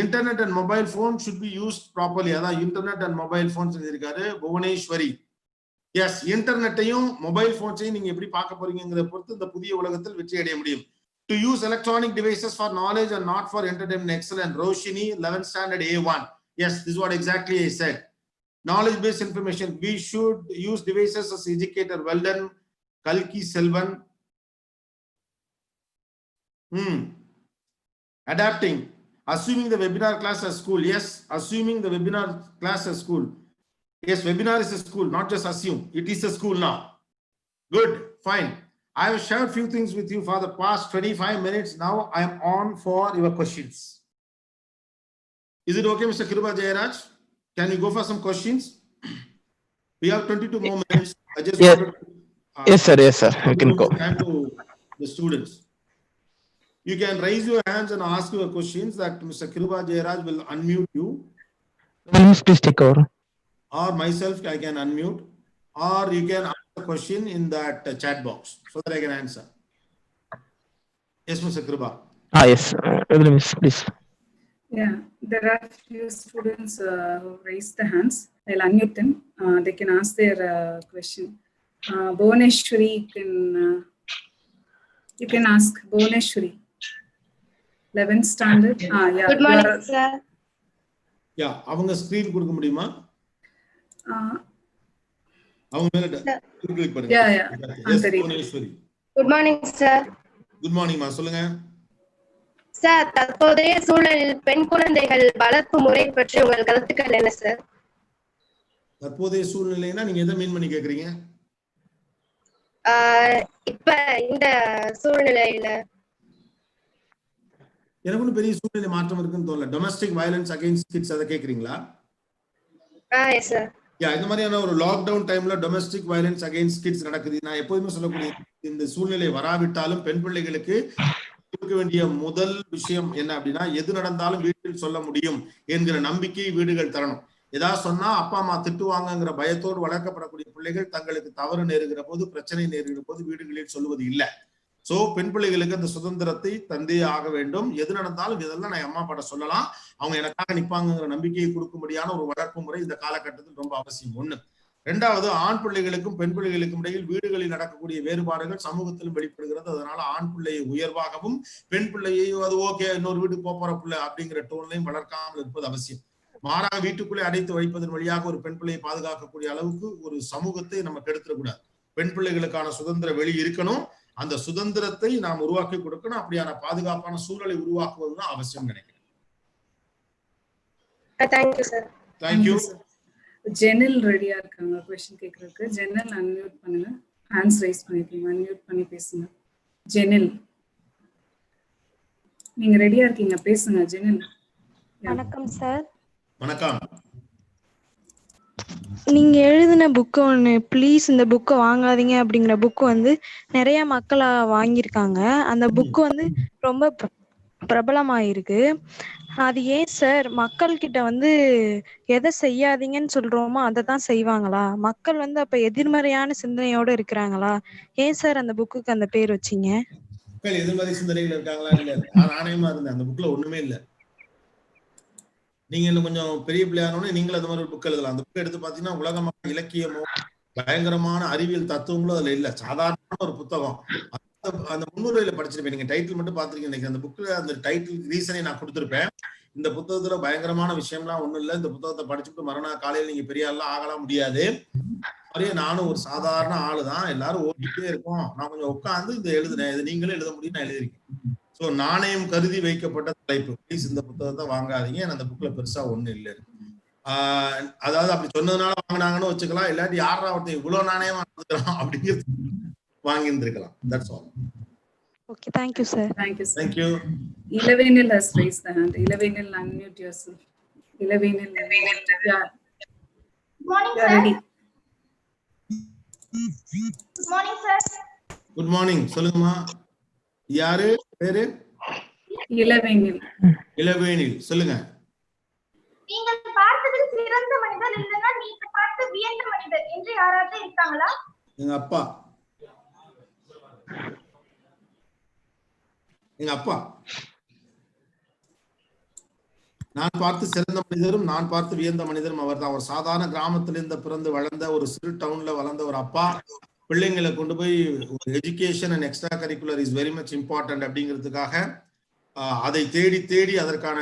Internet and mobile phone should be used properly. அதான் internet and mobile phones இருக்காரு Bhuvaneswari. S, இன்டர்நெட்டையும் mobile போன்ஸையும் நீங்க எப்படி பார்க்க போறீங்கிறத பொறுத்து இந்த புதிய உலகத்தில் வெற்றி அடைய முடியும். To use electronic devices for knowledge and not for entertainment. Excellent. Roshini, 11th standard A1. Yes, this is what exactly I said. Knowledge-based information. We should use devices as educator. Well done, Kalki Selvan. Adapting. Assuming the webinar class as school. Yes, assuming the webinar class as school. Yes, webinar is a school, not just assume. It is a school now. Good, fine. I have shared few things with you for the past 25 minutes. Now I am on for your questions. Is it okay, Mr. Kriba Jayaraj? Can you go for some questions? We have 22 more minutes. I just wanted to, yes, sir. Yes, sir. You can go. Time to the students. You can raise your hands and ask your questions. That Mr. Kriba Jayaraj will unmute you. Please take over. Or myself, I can unmute. Or you can ask a question in that chat box so that I can answer. Yes, Mr. Kriba. Yes. Please. Yeah, there are few students who raised the hands. I'll unmute them. They can ask their question. Bhuvaneshwari, you can ask. Bhuvaneshwari, 11th standard. Yeah. Good morning, sir. Yeah, அவங்க screen கொடுக்க முடியுமா? அவங்க மேல click பண்ணுங்க. Yeah. Yes, Bhuvaneshwari. Good morning, sir. Good morning, ma. சொல்லுங்க. Sir, தற்போதைய சூழலில் பெண் குழந்தைகள் வளர்ப்பு முறை பற்றி உங்கள் கருத்துக்கள் என்ன சார்? தற்போதைய சூழ்நிலைனா நீங்க எதை மீன் பண்ணி கேக்குறீங்க? இப்ப இந்த சூழ்நிலையில எனக்கு ஒன்றும் பெரிய சூழ்நிலை மாற்றம் இருக்குன்னு தோணல. டொமஸ்டிக் வயலன்ஸ் அகைன்ஸ்ட் கிட்ஸ் அதை கேக்குறீங்களா? Yes sir. இந்த மாதிரியான ஒரு லாக்டவுன் டைம்ல டொமஸ்டிக் வயலன்ஸ் அகைன்ஸ்ட் கிட்ஸ் நடக்குது. நான் எப்போதுமே சொல்லக்கூடிய இந்த சூழ்நிலை வராவிட்டாலும் பெண் பிள்ளைகளுக்கு இருக்க வேண்டிய முதல் விஷயம் என்ன அப்படின்னா, எது நடந்தாலும் வீட்டில் சொல்ல முடியும் என்கிற நம்பிக்கை வீடுகள் தரணும். ஏதாவது சொன்னா அப்பா அம்மா திட்டுவாங்கங்கிற பயத்தோடு வளர்க்கப்படக்கூடிய பிள்ளைகள் தங்களுக்கு தவறு நேருகிற போது, பிரச்சனை நேருகிற போது வீடுகளில் சொல்லுவது இல்லை. சோ பெண் பிள்ளைகளுக்கு அந்த சுதந்திரத்தை தந்தே ஆக வேண்டும். எது நடந்தாலும் இதெல்லாம் நான் அம்மா அப்பாட்ட சொல்லலாம், அவங்க எனக்காக நிப்பாங்கிற நம்பிக்கையை கொடுக்கும்படியான ஒரு வளர்ப்பு முறை இந்த காலகட்டத்தில் ரொம்ப அவசியம். ஒண்ணு. ரெண்டாவது, ஆண் பிள்ளைகளுக்கும் பெண் பிள்ளைகளுக்கும் இடையில் வீடுகளில் நடக்கக்கூடிய வேறுபாடுகள் சமூகத்திலும் வெளிப்படுகிறது. அதனால ஆண் பிள்ளையை உயர்வாகவும் பெண் பிள்ளையை அது ஓகே இன்னொரு வீட்டுக்கு போற பிள்ளை அப்படிங்கிற டோன்லையும் வளர்க்காமல் இருப்பது அவசியம். மாறாக வீட்டுக்குள்ளே அடைத்து வைப்பதன் வழியாக ஒரு பெண் பிள்ளையை பாதுகாக்கக்கூடிய அளவுக்கு ஒரு சமூகத்தை நம்ம கெடுத்துடக்கூடாது. பெண் பிள்ளைகளுக்கான சுதந்திர வெளி இருக்கணும். அந்த சுதந்திரத்தை நாம் உருவாக்கி கொடுக்கணும். அப்படியான பாதுகாப்பான சூழலை உருவாக்குவதுதான் அவசியம் நினைக்கிறேன். Thank you sir. தேங்க்யூ. ஜெனல் ரெடியா இருக்காங்க கொஸ்டின் கேட்கறதுக்கு. ஜெனல் அன்மியூட் பண்ணுங்க. ஹேண்ட்ஸ் ரைஸ் பண்ணிருக்கீங்க, அன்மியூட் பண்ணி பேசுங்க. ஜெனல் நீங்க ரெடியா இருக்கீங்க, பேசுங்க ஜெனல். வணக்கம் சார். வணக்கம். நீங்க எழுதின புக்கு ஒன்று, ப்ளீஸ் இந்த புக்கை வாங்காதீங்க அப்படிங்கிற புக்கு வந்து நிறைய மக்களா வாங்கியிருக்காங்க. அந்த புக்கு வந்து ரொம்ப பிரபலமாயிருக்கு. அது ஏன் சார் மக்கள் கிட்ட வந்து எதை செய்யாதீங்கன்னு சொல்றோமோ அதை தான் செய்வாங்களா? மக்கள் வந்து அப்ப எதிர்மறையான சிந்தனையோட இருக்கிறாங்களா? ஏன் சார் அந்த புக்குக்கு அந்த பேர் வச்சீங்க? மக்கள் எதிர்மறை சிந்தனைகள் இருக்காங்களா? இல்ல, நாணயமா இருந்தேன். அந்த புக்ல ஒண்ணுமே இல்ல. நீங்க இன்னும் கொஞ்சம் பெரிய பிள்ளையானோட நீங்களும் அந்த மாதிரி ஒரு புக் எழுதலாம். அந்த புக் எடுத்து பாத்தீங்கன்னா உலகமான இலக்கியமோ பயங்கரமான அறிவியல் தத்துவங்களும் அதுல இல்ல. சாதாரண ஒரு புத்தகம். அந்த முன்னுரையில படிச்சிருப்பேன். நீங்க டைட்டில் மட்டும் பாத்துருக்கீங்க. அந்த புக்ல அந்த டைட்டில் ரீசனை நான் கொடுத்திருப்பேன். இந்த புத்தகத்துல பயங்கரமான விஷயம்லாம் ஒண்ணும் இல்ல. இந்த புத்தகத்தை படிச்சுட்டு மறுநாள் காலையில நீங்க பெரிய ஆள்லாம் ஆகலாம் முடியாது. மாதிரியே நானும் ஒரு சாதாரண ஆளுதான். எல்லாரும் ஓட்டிட்டே இருக்கோம். நான் கொஞ்சம் உட்காந்து இந்த எழுதுனேன். இது நீங்களும் எழுத முடியும், நான் எழுதிருக்கேன். சோ நாணயம் கருதி வைக்கப்பட்ட தலைப்பு. ப்ளீஸ் இந்த புத்தகத்தை வாங்காதீங்க. அந்த புக்ல பெருசா ஒண்ணு இல்லை. அதாவது அப்படி சொன்னதுனால வாங்கினாங்கன்னு வச்சுக்கலாம். இல்லாட்டி யாரா ஒருத்தர் இவ்வளவு நாணயமா நடந்துக்கலாம் அப்படிங்கிறது வாங்கி இருந்திருக்கலாம். That's all. Okay, thank you sir. Thank you sir. Thank you. Ilavenil has raised the hand. Ilavenil, unmute yourself. Ilavenil, yeah. Good morning, sir. Ready. Good morning, sir. Good morning. சொல்லுங்கம்மா. யாரு பேரு? இளவேனில். இளவேனில், சொல்லுங்க. நீங்கள் பார்த்ததில் சிறந்த மனிதர் இல்லைன்னா நீங்க பார்த்து வியந்த மனிதர் என்று யாராவது இருக்காங்களா? எங்க அப்பா. எங்க அப்பா. நான் பார்த்து சிறந்த மனிதரும் நான் பார்த்து வியந்த மனிதரும் அவர் தான். ஒரு சாதாரண கிராமத்திலிருந்து பிறந்து வளர்ந்த ஒரு சிறு டவுன்ல வளர்ந்த ஒரு அப்பா பிள்ளைங்களை கொண்டு போய் education and extra curricular is very much important அப்படிங்கிறதுக்காக அதை தேடி தேடி அதற்கான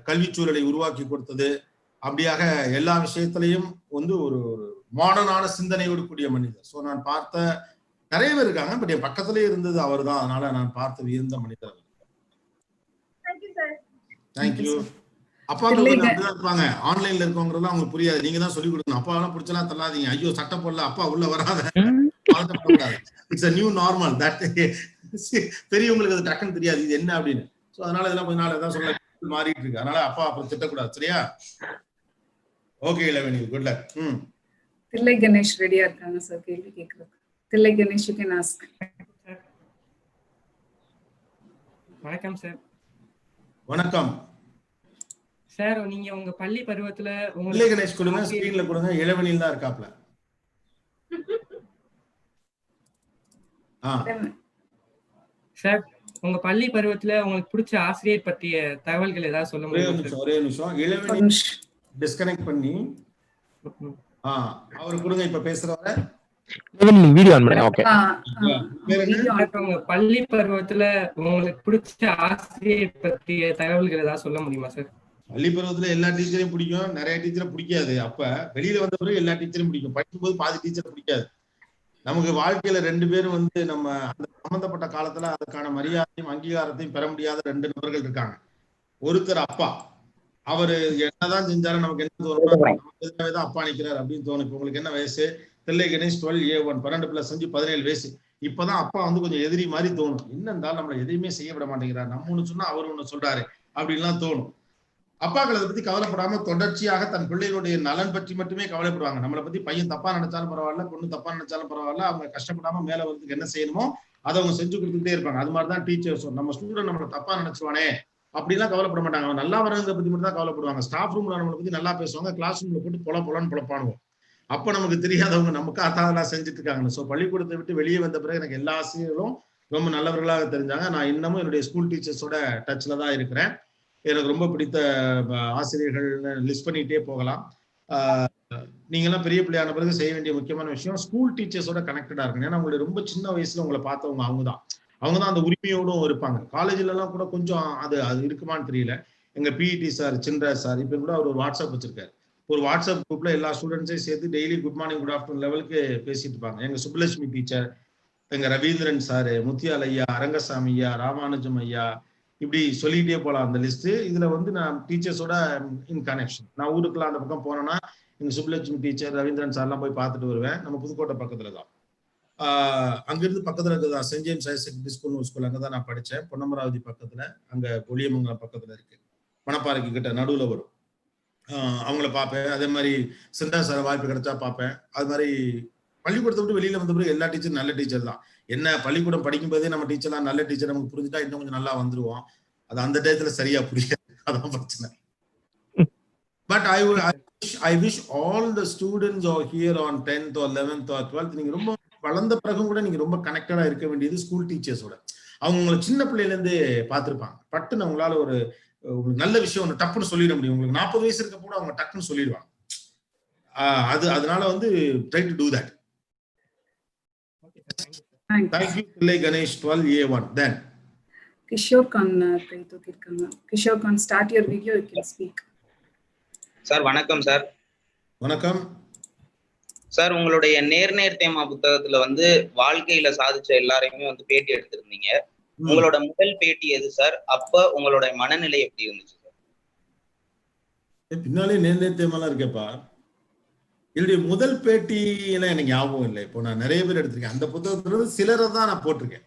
கல்விச்சூழலை உருவாக்கி கொடுத்தது. அப்படியாக எல்லா விஷயத்திலையும் வந்து ஒரு மாடர்னான சிந்தனையோடு கூடிய மனிதர். ஸோ நான் பார்த்த நிறைய பேர் இருக்காங்க, பட் என் பக்கத்திலே இருந்தது அவர் தான். அதனால நான் பார்த்து வியந்த மனிதர். தேங்க்யூ. அப்பா அப்படிதான் இருப்பாங்க. ஆன்லைன்ல இருக்கவங்கிறது அவங்களுக்கு புரியாது. நீங்க தான் சொல்லிக் கொடுக்கணும். அப்பா எல்லாம் பிடிச்சலாம் தள்ளாதீங்க. ஐயோ சட்டம் போடல, அப்பா உள்ள வராத. It's a new normal. That பெரியவங்களுக்கு அது டக்குன்னு தெரியாது இது என்ன அப்படின்னு. ஸோ அதனால இதெல்லாம் கொஞ்ச நாள் ஏதாவது சொல்ல மாறிட்டு இருக்கு. அதனால அப்பா அப்புறம் திட்டக்கூடாது. சரியா? Okay Ilaveni, good luck. Thillai Ganesh ரெடியா இருக்காங்க சார் கேள்வி கேட்கறதுக்கு. Thillai Ganesh, you can ask. வணக்கம் சார். வணக்கம் சார். நீங்க உங்க பள்ளி பருவத்துல தில்லை கணேஷ் கொடுங்க, ஸ்கிரீன்ல கொடுங்க. இளவேணியில் தான் இருக்காப்ல. சார், உங்க பள்ளி பருவத்துல உங்களுக்கு பிடிச்ச ஆசிரியர் பற்றிய தகவல்கள் ஏதாவது சொல்ல முடியும்? ஒரே நிமிஷம். இளவேணி டிஸ்கனெக்ட் பண்ணி அவர் கொடுங்க. இப்ப பேசுறவர வீடியோ ஆன் பண்ணேன். ஓகே. உங்க பள்ளி பருவத்துல உங்களுக்கு பிடிச்ச ஆசிரியர் பற்றிய தகவல்கள் ஏதாவது சொல்ல முடியுமா சார்? பள்ளி பருவத்துல எல்லா டீச்சரையும் பிடிக்கும், நிறைய டீச்சரை பிடிக்காது. அப்ப வெளியில வந்த பிறகு எல்லா டீச்சரையும் பிடிக்கும். படிக்கும்போது பாதி டீச்சரை பிடிக்காது. நமக்கு வாழ்க்கையில ரெண்டு பேரும் வந்து நம்ம அந்த சம்பந்தப்பட்ட காலத்துல அதுக்கான மரியாதையும் அங்கீகாரத்தையும் பெற முடியாத ரெண்டு நபர்கள் இருக்காங்க. ஒருத்தர் அப்பா. அவரு என்னதான் செஞ்சாலும் நமக்கு என்ன தோணும், அப்பா நிக்கிறார் அப்படின்னு தோணும். இப்ப உங்களுக்கு என்ன வயசு? தில்லை கணேஷ் 12A1, 12+5 17 வயசு. இப்பதான் அப்பா வந்து கொஞ்சம் எதிரி மாதிரி தோணும். என்னென்றால் நம்மளை எதையுமே செய்ய விட மாட்டேங்கிறார், நம்ம ஒண்ணு சொன்னா அவர் ஒண்ணு சொல்றாரு அப்படின்லாம் தோணும். அப்பாக்கள் அதை பத்தி கவலைப்படாம தொடர்ச்சியாக தன் பிள்ளைகளுடைய நலன் பற்றி மட்டுமே கவலைப்படுவாங்க. நம்மளை பத்தி பையன் தப்பா நினைச்சாலும் பரவாயில்ல, பொண்ணு தப்பா நினைச்சாலும் பரவாயில்ல, அவங்க கஷ்டப்படாம மேல வரதுக்கு என்ன செய்யணுமோ அதை அவங்க செஞ்சு கொடுத்துட்டே இருப்பாங்க. அது மாதிரிதான் டீச்சர்ஸும். நம்ம ஸ்டூடெண்ட் நம்மளை தப்பா நினைச்சுவானே அப்படிலாம் கவலைப்பட மாட்டாங்க. அவன் நல்லா வரவங்க பத்தி மட்டும் தான் கவலைப்படுவாங்க. ஸ்டாஃப் ரூம்ல நம்மளை பத்தி நல்லா பேசுவாங்க, கிளாஸ் ரூம்ல போட்டு பொலன்னு பொழப்பானுவோம். அப்ப நமக்கு தெரியாதவங்க நமக்கு அதெல்லாம் செஞ்சுட்டு இருக்காங்க. ஸோ பள்ளிக்கூடத்தை விட்டு வெளியே வந்த பிறகு எனக்கு எல்லா ஆசிரியர்களும் ரொம்ப நல்லவர்களாக தெரிஞ்சாங்க. நான் இன்னமும் என்னுடைய ஸ்கூல் டீச்சர்ஸோட டச்ல தான் இருக்கிறேன். எனக்கு ரொம்ப பிடித்த ஆசிரியர்கள் லிஸ்ட் பண்ணிட்டே போகலாம். நீங்கெல்லாம் பெரிய பிள்ளையான பிறகு செய்ய வேண்டிய முக்கியமான விஷயம் ஸ்கூல் டீச்சர்ஸோட கனெக்டடா இருக்கணும். ஏன்னா உங்களுடைய ரொம்ப சின்ன வயசுல உங்களை பார்த்தவங்க அவங்க தான் அந்த உரிமையோடும் இருப்பாங்க. காலேஜ்ல எல்லாம் கூட கொஞ்சம் அது இருக்குமான்னு தெரியல. எங்க பிஇடி சார் சின்ராஜ் சார் இப்போ கூட அவர் ஒரு வாட்ஸ்அப் வச்சிருக்காரு. ஒரு வாட்ஸ்அப் குரூப்ல எல்லா ஸ்டூடெண்ட்ஸையும் சேர்த்து daily good morning good afternoon லெவலுக்கு பேசிட்டு இருப்பாங்க. எங்க சுப்புலட்சுமி டீச்சர், எங்க ரவீந்திரன் சாரு, முத்தியால் ஐயா, அரங்கசாமி ஐயா, ராமானுஜம் ஐயா, இப்படி சொல்லிட்டே போலாம் அந்த லிஸ்ட். இதுல வந்து நான் டீச்சர்ஸோட இன் கனெக்ஷன். நான் ஊருக்குலாம் அந்த பக்கம் போனேன்னா எங்க சுப்புலட்சுமி டீச்சர், ரவீந்திரன் சார்லாம் போய் பார்த்துட்டு வருவேன். நம்ம புதுக்கோட்டை பக்கத்துல தான். அங்கிருந்து பக்கத்துல இருக்குதான் Saint James higher secondary school, அங்கதான் நான் படித்தேன். பொன்னமராவதி பக்கத்துல, அங்க கொலியமங்கலம் பக்கத்துல இருக்கு, மணப்பாறைக்கு கிட்ட நடுவுல வரும். அவங்கள பார்ப்பேன். அதே மாதிரி சிந்தா சார் வாய்ப்பு கிடைச்சா பார்ப்பேன். அது மாதிரி பள்ளிக்கூடத்தை விட்டு வெளியில வந்த பிறகு எல்லா டீச்சரும் நல்ல டீச்சர் தான். என்ன பள்ளிக்கூடம் படிக்கும் போதே நம்ம டீச்சர்லாம் நல்ல டீச்சர் நமக்கு புரிஞ்சுட்டா இன்னும் கொஞ்சம் நல்லா வந்துருவோம். அது அந்த டயத்துல சரியா புரியாது, அதான் பிரச்சனை. But I wish all the students are here on 10th or 11th or 12th. நீங்க ரொம்ப வளர்ந்த பிறகும் கூட நீங்க ரொம்ப கனெக்டடா இருக்க வேண்டியது ஸ்கூல் டீச்சர்ஸோட. அவங்க உங்களை சின்ன பிள்ளையில இருந்தே பார்த்திருப்பாங்க. பட்டுன்னு அவங்களால ஒரு நல்ல விஷயம் ஒன்று டப்புன்னு சொல்லிட முடியும். உங்களுக்கு 40 வயசு இருக்க கூட அவங்க டக்குன்னு சொல்லிடுவாங்க. அதனால வந்து try to do that. Thank you Pillai Ganesh 12A1. Then Kishore Khan kay to kirkanga. Kishore Khan, start your video, you can speak. Sir வணக்கம் சார். வணக்கம் சார். உங்களுடைய நேர் தேமா புத்தகத்துல வந்து வாழ்க்கையில சாதிச்ச எல்லாரையுமே வந்து பேட்டி எடுத்திருந்தீங்க. உங்களோட முதல் பேட்டி எது சார்? அப்ப உங்களோட மனநிலை எப்படி இருந்துச்சு சார்? பின்னாலே நேர் தேமாலாம் இருக்கேப்பா. என்னுடைய முதல் பேட்டி எல்லாம் எனக்கு ஞாபகம் இல்லை. இப்போ நான் நிறைய பேர் எடுத்திருக்கேன். அந்த புத்தகத்துல சிலரை தான் நான் போட்டிருக்கேன்.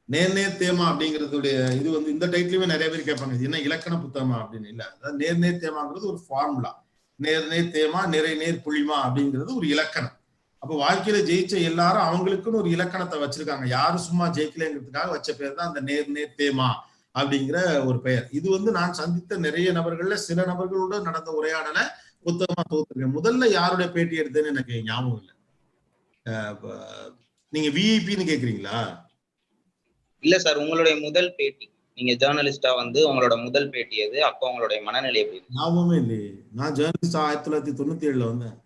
நேர் தேமா அப்படிங்கிறதுடைய இது வந்து இந்த டைட்டிலுமே நிறைய பேர் கேட்பாங்க, இது என்ன இலக்கண புத்தகமா அப்படின்னு. இல்ல, அதாவது நேர் தேமாங்கிறது ஒரு ஃபார்முலா. நேர் தேமா, நேர் புளிமா அப்படிங்கிறது ஒரு இலக்கணம். அப்போ வாழ்க்கையில ஜெயிச்ச எல்லாரும் அவங்களுக்குன்னு ஒரு இலக்கணத்தை வச்சிருக்காங்க. யாரும் சும்மா ஜெயிக்கலைங்கிறதுக்காக வச்ச பேர் தான் அந்த நேர் தேமா அப்படிங்கிற ஒரு பெயர். இது வந்து நான் சந்தித்த நிறைய நபர்கள்ல சில நபர்களோட நடந்த உரையாடலை புத்தகமா தொகுத்திருக்கேன். முதல்ல யாருடைய பேட்டி எடுத்தேன்னு எனக்கு ஞாபகம் இல்லை. நீங்க விஐபின்னு கேக்குறீங்களா? இல்ல சார், உங்களுடைய முதல் பேட்டி, நீங்க ஜேர்னலிஸ்டா வந்து உங்களோட முதல் பேட்டி எது? அப்போ உங்களுடைய மனநிலை எப்படி? ஞாபகமே இல்லையே. நான் ஜேர்னலிஸ்டா 1997 வந்தேன்.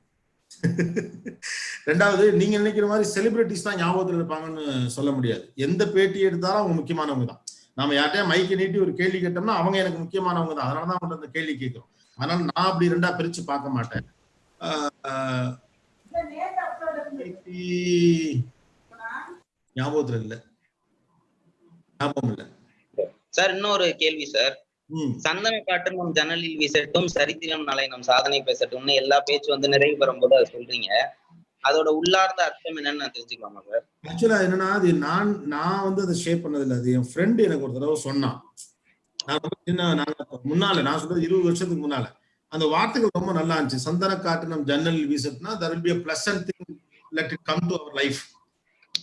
ரெண்டாவது, நீங்க நினைக்கிற மாதிரி செலிபிரிட்டிஸ் தான் ஞாபகத்தில் இருப்பாங்கன்னு சொல்ல முடியாது. எந்த பேட்டி எடுத்தாலும் அவங்க முக்கியமானவங்க தான். நாம யார்ட்டையா மைக்கை நீட்டி ஒரு கேள்வி கேட்டோம்னா அவங்க எனக்கு முக்கியமானவங்க தான். அதனாலதான் அவங்க அந்த கேள்வி கேட்கிறோம். அதனால நான் அப்படி ரெண்டா பிரிச்சு பார்க்க மாட்டேன். ஞாபகத்துல இல்ல, ஞாபகம் இல்ல சார். இன்னொரு கேள்வி சார். சந்தன காட்டும் நம் ஜன்னலில் வீசட்டும், சரித்திரம் நாளை நம் சாதனை பேசட்டும்னு எல்லா பேச்சு வந்து நிறைவு பெறும்போது அதை சொல்றீங்க. அதோட உள்ளார்ந்த அர்த்தம் என்னன்னு நான் தெரிஞ்சுக்கலாமா சார்? ஆக்சுவலா என்னன்னா, அது நான் வந்து அதை ஷேர் பண்ணது இல்லை. அது என் ஃப்ரெண்டு எனக்கு ஒரு தடவை சொன்னான். முன்னால நான் சொல்றது 20 வருஷத்துக்கு முன்னால. அந்த வார்த்தைகள் ரொம்ப நல்லா இருந்துச்சு. சந்தன காட்டு நம் ஜன்னலில் வீசட்டும்னா there will be a pleasant thing, let it come to our life.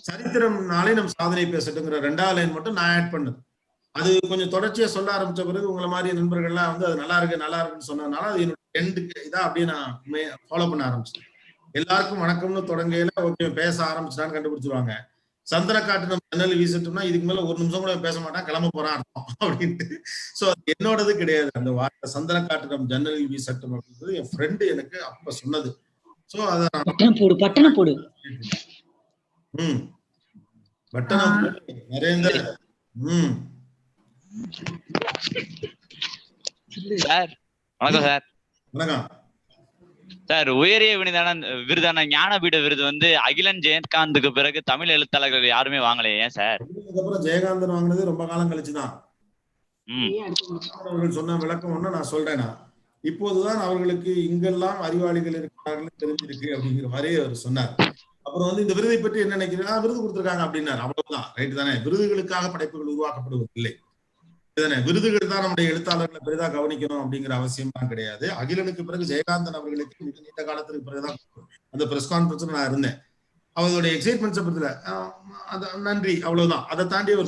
சரித்திரம் நாளை நம் சாதனை பேசட்டுங்கிற 2வது லைன் மட்டும் நான் ஆட் பண்ணது. அது கொஞ்சம் தொடர்ச்சியா சொல்ல ஆரம்பிச்ச பிறகு உங்களை மாதிரி நண்பர்கள்லாம் வந்து அது நல்லா இருக்குன்னு சொன்னதுனால அது என்னோட எண்டுக்கு இதா அப்படியே நான் ஃபாலோ பண்ண ஆரம்பிச்சேன். எல்லாருக்கும் வணக்கம்னு தொடங்கையில ஓகே பேச ஆரம்பிச்சுட்டான்னு கண்டுபிடிச்சிருவாங்க. சந்தன காட்டு நம்ம ஜன்னல் வீசட்டோம்னா இதுக்கு மேல ஒரு நிமிஷம் கூட பேச மாட்டான், கிளம்ப போறான் அர்த்தம் அப்படின்ட்டு. சோ அது என்னோடது கிடையாது. அந்த வார்த்தை சந்தன காட்டு நம்ம ஜன்னலில் வீசட்டும் அப்படின்றது என் ஃப்ரெண்டு எனக்கு அப்ப சொன்னது. சோ அத பட்டணம் போடு பட்டணம் நரேந்திர சார் வணக்கம் சார். வணக்கம் சார். உயரிய விருதான ஞானபீட விருது வந்து அகிலன் ஜெயகாந்துக்கு பிறகு தமிழ் எழுத்தாளர்கள் யாருமே வாங்கலையே, ஏன் சார்? அதுக்கப்புறம் ஜெயகாந்தன் வாங்கினது ரொம்ப காலம் கழிச்சுதான். அவர்கள் சொன்ன விளக்கம் ஒண்ணு நான் சொல்றேன்னா, இப்போதுதான் அவர்களுக்கு இங்கெல்லாம் அறிவாளிகள் இருக்கிறார்கள் தெரிஞ்சிருக்கு அப்படிங்கிற மாதிரி அவர் சொன்னார். அப்புறம் வந்து இந்த விருதை பற்றி என்ன நினைக்கிறீங்கன்னா, விருது கொடுத்திருக்காங்க அப்படின்னாரு. அவ்வளவுதான். ரைட்டு தானே? விருதுகளுக்காக படைப்புகள் உருவாக்கப்படுவதில்லை தானே? விருதுகள் தான் நம்முடைய எழுத்தாளர்களை பெரிதாக கவனிக்கணும் அப்படிங்கிற அவசியம் தான் கிடையாது. அகிலனுக்கு பிறகு ஜெயகாந்தன் அவர்களுக்கு மிக நீண்ட காலத்துக்கு பிறகுதான் அந்த பிரஸ் கான்ஃபரன்ஸ்ல நான் இருந்தேன். அவர்களுடைய எக்ஸைட்மெண்ட்ஸ் பத்தில நன்றி, அவ்வளவுதான். அதை தாண்டி ஒரு